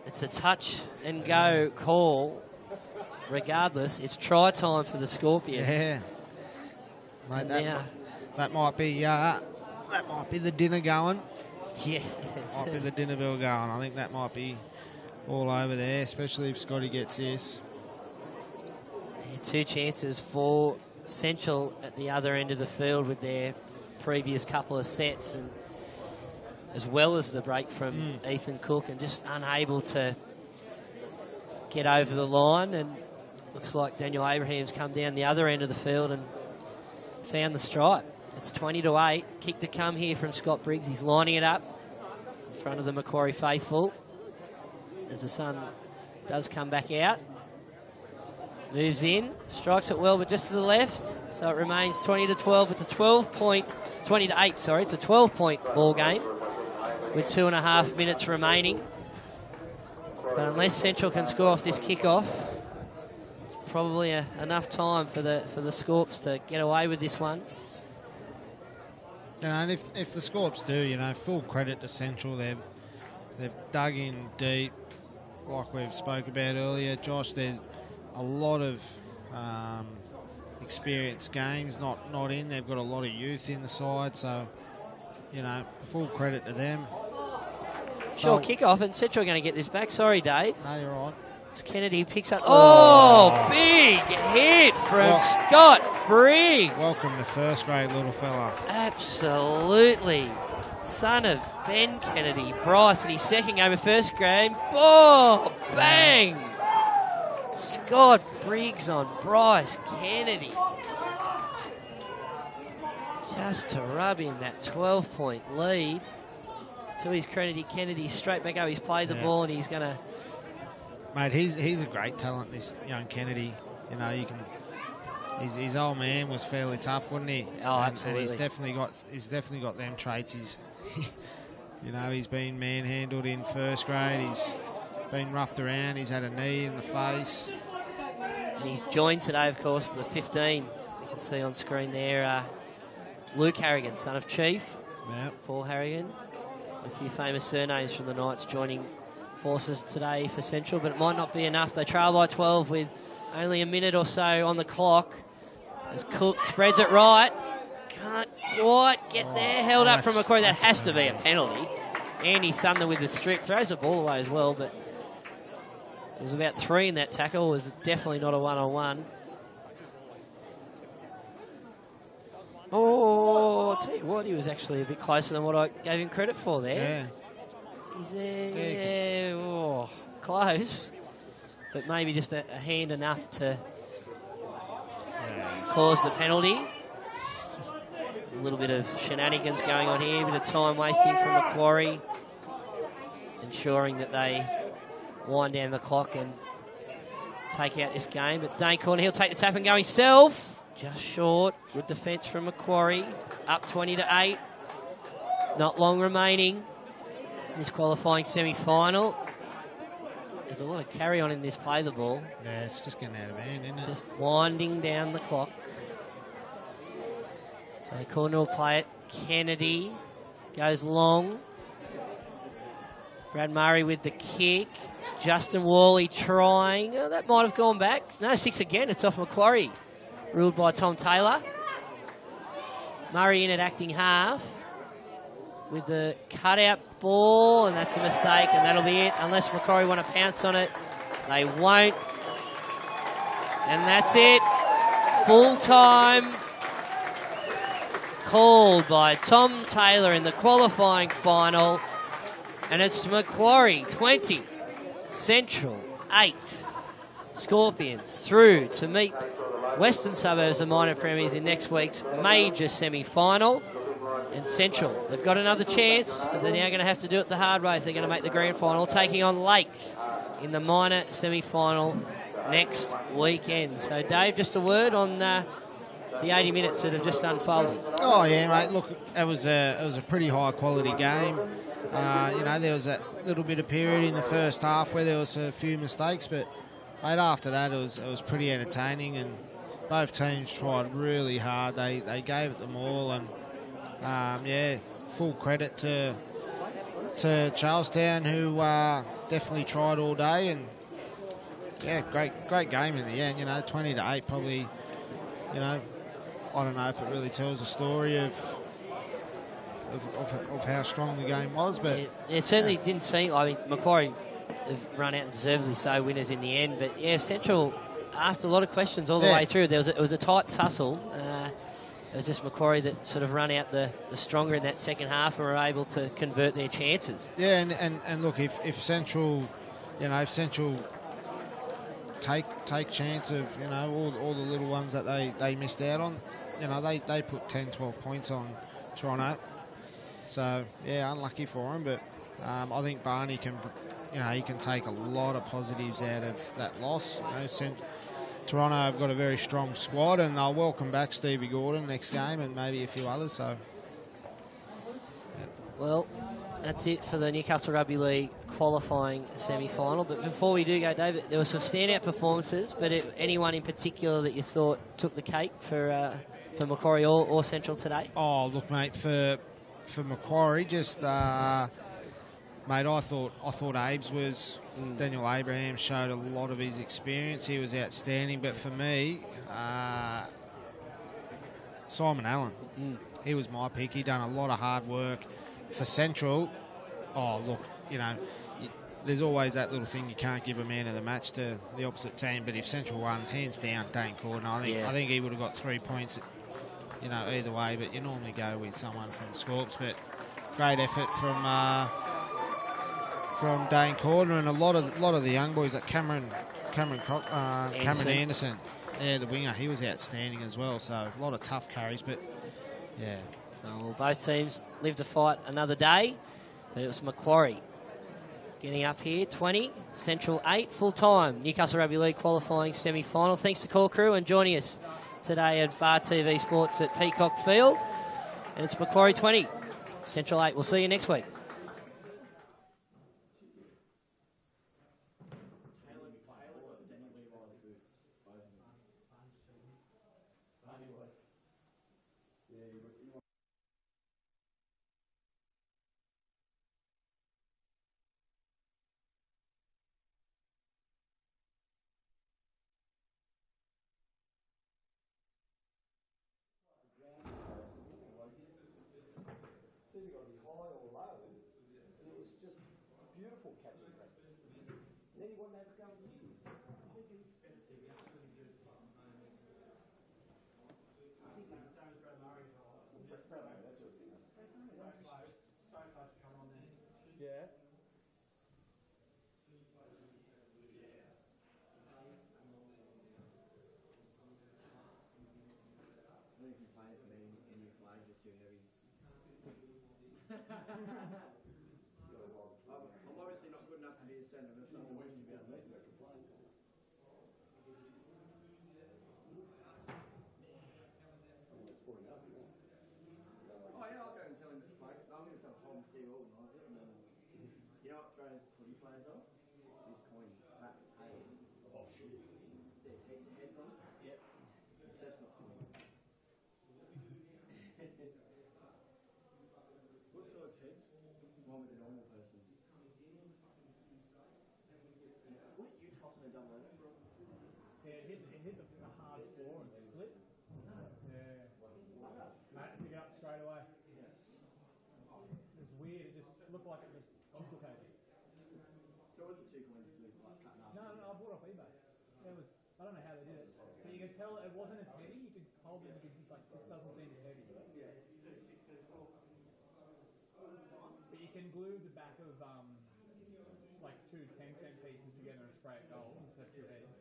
It's a touch and go call. Regardless, it's try time for the Scorpions. Yeah. Mate, that might be the dinner going. Yeah. Might be the dinner bell going. I think that might be all over there, especially if Scotty gets this. Yeah, 2 chances for Central at the other end of the field with their previous couple of sets, and as well as the break from Ethan Cook, and just unable to get over the line. And looks like Daniel Abraham's come down the other end of the field and found the stripe. It's 20-8. Kick to come here from Scott Briggs. He's lining it up in front of the Macquarie faithful as the sun does come back out. Moves in, strikes it well, but just to the left. So it remains 20-12. It's a 20-8. Sorry, it's a 12-point ball game with 2.5 minutes remaining. But unless Central can score off this kickoff, it's probably enough time for the Scorps to get away with this one. You know, and if the Scorps do, you know, full credit to Central. They've dug in deep, like we've spoke about earlier. Josh, there's a lot of experienced games not in. They've got a lot of youth in the side, so, you know, full credit to them. Short kickoff, and Central are going to get this back. Sorry, Dave. No, you're right. As Kennedy picks up... Oh, big hit from Scott Briggs. Welcome to first grade, little fella. Absolutely. Son of Ben Kennedy. Bryce in his second game of first grade. Oh, bang! Scott Briggs on Bryce Kennedy. Just to rub in that 12-point lead. To his credit, Kennedy straight back up. He's played the ball, and he's going to... Mate, he's a great talent, this young Kennedy. You know, you can... His old man was fairly tough, wasn't he? Oh, absolutely. And he's definitely got them traits. You know, he's been manhandled in first grade. He's been roughed around. He's had a knee in the face. And he's joined today, of course, with the 15. You can see on screen there, Luke Harrigan, son of Chief. Yep. Paul Harrigan. A few famous surnames from the Knights joining forces today for Central, but it might not be enough. They trail by 12 with only a minute or so on the clock. As Cook spreads it right. Can't quite get there. Held up from Macquarie. That has to be a penalty. Andy Sumner with the strip. Throws the ball away as well, but it was about 3 in that tackle. It was definitely not a one-on-one. Oh, I'll tell you what, he was actually a bit closer than what I gave him credit for there. Yeah. He's there. Yeah, oh, close. But maybe just a hand enough to cause the penalty. A little bit of shenanigans going on here, a bit of time wasting from Macquarie, ensuring that they wind down the clock and take out this game. But Dane Corner, he'll take the tap and go himself. Just short. Good defence from Macquarie. Up 20-8. Not long remaining. This qualifying semi-final. There's a lot of carry on in this play the ball. Yeah, it's just getting out of hand, isn't it? Just winding down the clock. So Corner will play it. Kennedy goes long. Brad Murray with the kick. Justin Worley trying. Oh, that might have gone back. No, 6 again. It's off Macquarie. Ruled by Tom Taylor. Murray in at acting half with the cutout ball, and that's a mistake, and that'll be it. Unless Macquarie want to pounce on it, they won't. And that's it. Full time called by Tom Taylor in the qualifying final, and it's Macquarie 20, Central 8. Scorpions through to meet Western Suburbs of minor premiers in next week's major semi-final. And Central, they've got another chance, but they're now going to have to do it the hard way if they're going to make the grand final, taking on Lakes in the minor semi-final next weekend. So, Dave, just a word on the 80 minutes that have just unfolded. Oh, yeah, mate. Look, it was a pretty high-quality game. You know, there was a little bit of period in the first half where there was a few mistakes, but mate, after that, it was pretty entertaining, and both teams tried really hard. They gave it them all, and yeah, full credit to Charlestown, who definitely tried all day, and yeah, great game in the end. You know, 20-8, probably. You know, I don't know if it really tells a story of how strong the game was, but it certainly didn't seem. I mean, Macquarie have run out and deservedly so winners in the end. But yeah, Central asked a lot of questions all the way through. It was a tight tussle. It was just Macquarie that sort of run out the stronger in that second half and were able to convert their chances. Yeah, and look, if Central, if Central take chance of, all the little ones that they missed out on, they put 10, 12 points on Toronto. So, yeah, unlucky for them, but I think Barney can, he can take a lot of positives out of that loss. Toronto have got a very strong squad, and they'll welcome back Stevie Gordon next game and maybe a few others. So, well, that's it for the Newcastle Rugby League qualifying semi-final. But before we do go, David, there were some standout performances, but anyone in particular that you thought took the cake for Macquarie or Central today? Oh, look, mate, for Macquarie, just mate, I thought Abe's was Daniel Abraham showed a lot of his experience. He was outstanding, but for me, Simon Allen, he was my pick. He done a lot of hard work for Central. Oh, look, there's always that little thing you can't give a man of the match to the opposite team. But if Central won, hands down, Dane Corden. I think he would have got 3 points, either way. But you normally go with someone from Scorps. But great effort from Dane Corden and a lot of the young boys like Cameron Anderson. Yeah, the winger, he was outstanding as well. So a lot of tough carries, but yeah. Well, both teams live to fight another day, but it was Macquarie getting up here, 20, Central 8, full-time Newcastle Rugby League qualifying semi-final. Thanks to Call Crew and joining us today at Bar TV Sports at Peacock Field. And it's Macquarie 20, Central 8. We'll see you next week. I'm obviously not good enough to be a centre. There's no way to be able to make that complaint. Oh yeah, I'll go and tell him it's fake. I'm going to tell Tom to organise it, and then you know what throws footy players off? This coin, that's tails. Oh shit! See its heads on it. Yep. It's just not coin. What sort of heads? One with a normal person. What, you tossing a double over? Yeah, it hit the hard floor and split. Yeah. Mate, pick it up straight away. It was weird, it just looked like it was dislocated. So was the two coins like cutting up? No, I bought off eBay. It was, I don't know how they did it. But you could tell it wasn't as heavy, you could hold it and it's like, this doesn't seem as heavy. Yeah. But you can glue the back of like two 10-cent pieces together and spray it gold and set two heads.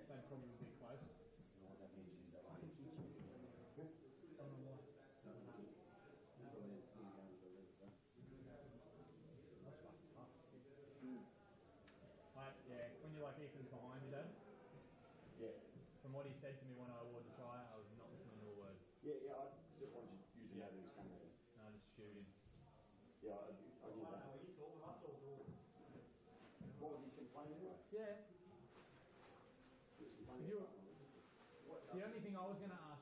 They'd probably be close. Yeah, when you're like Ethan's behind you, Dad. Yeah. From what he said to me when I awarded the try, I was not listening to a word. Yeah, I just wanted you to know that he's coming in. No, just shooting. Yeah, I knew that. What was he complaining about? Yeah. The only thing I was going to ask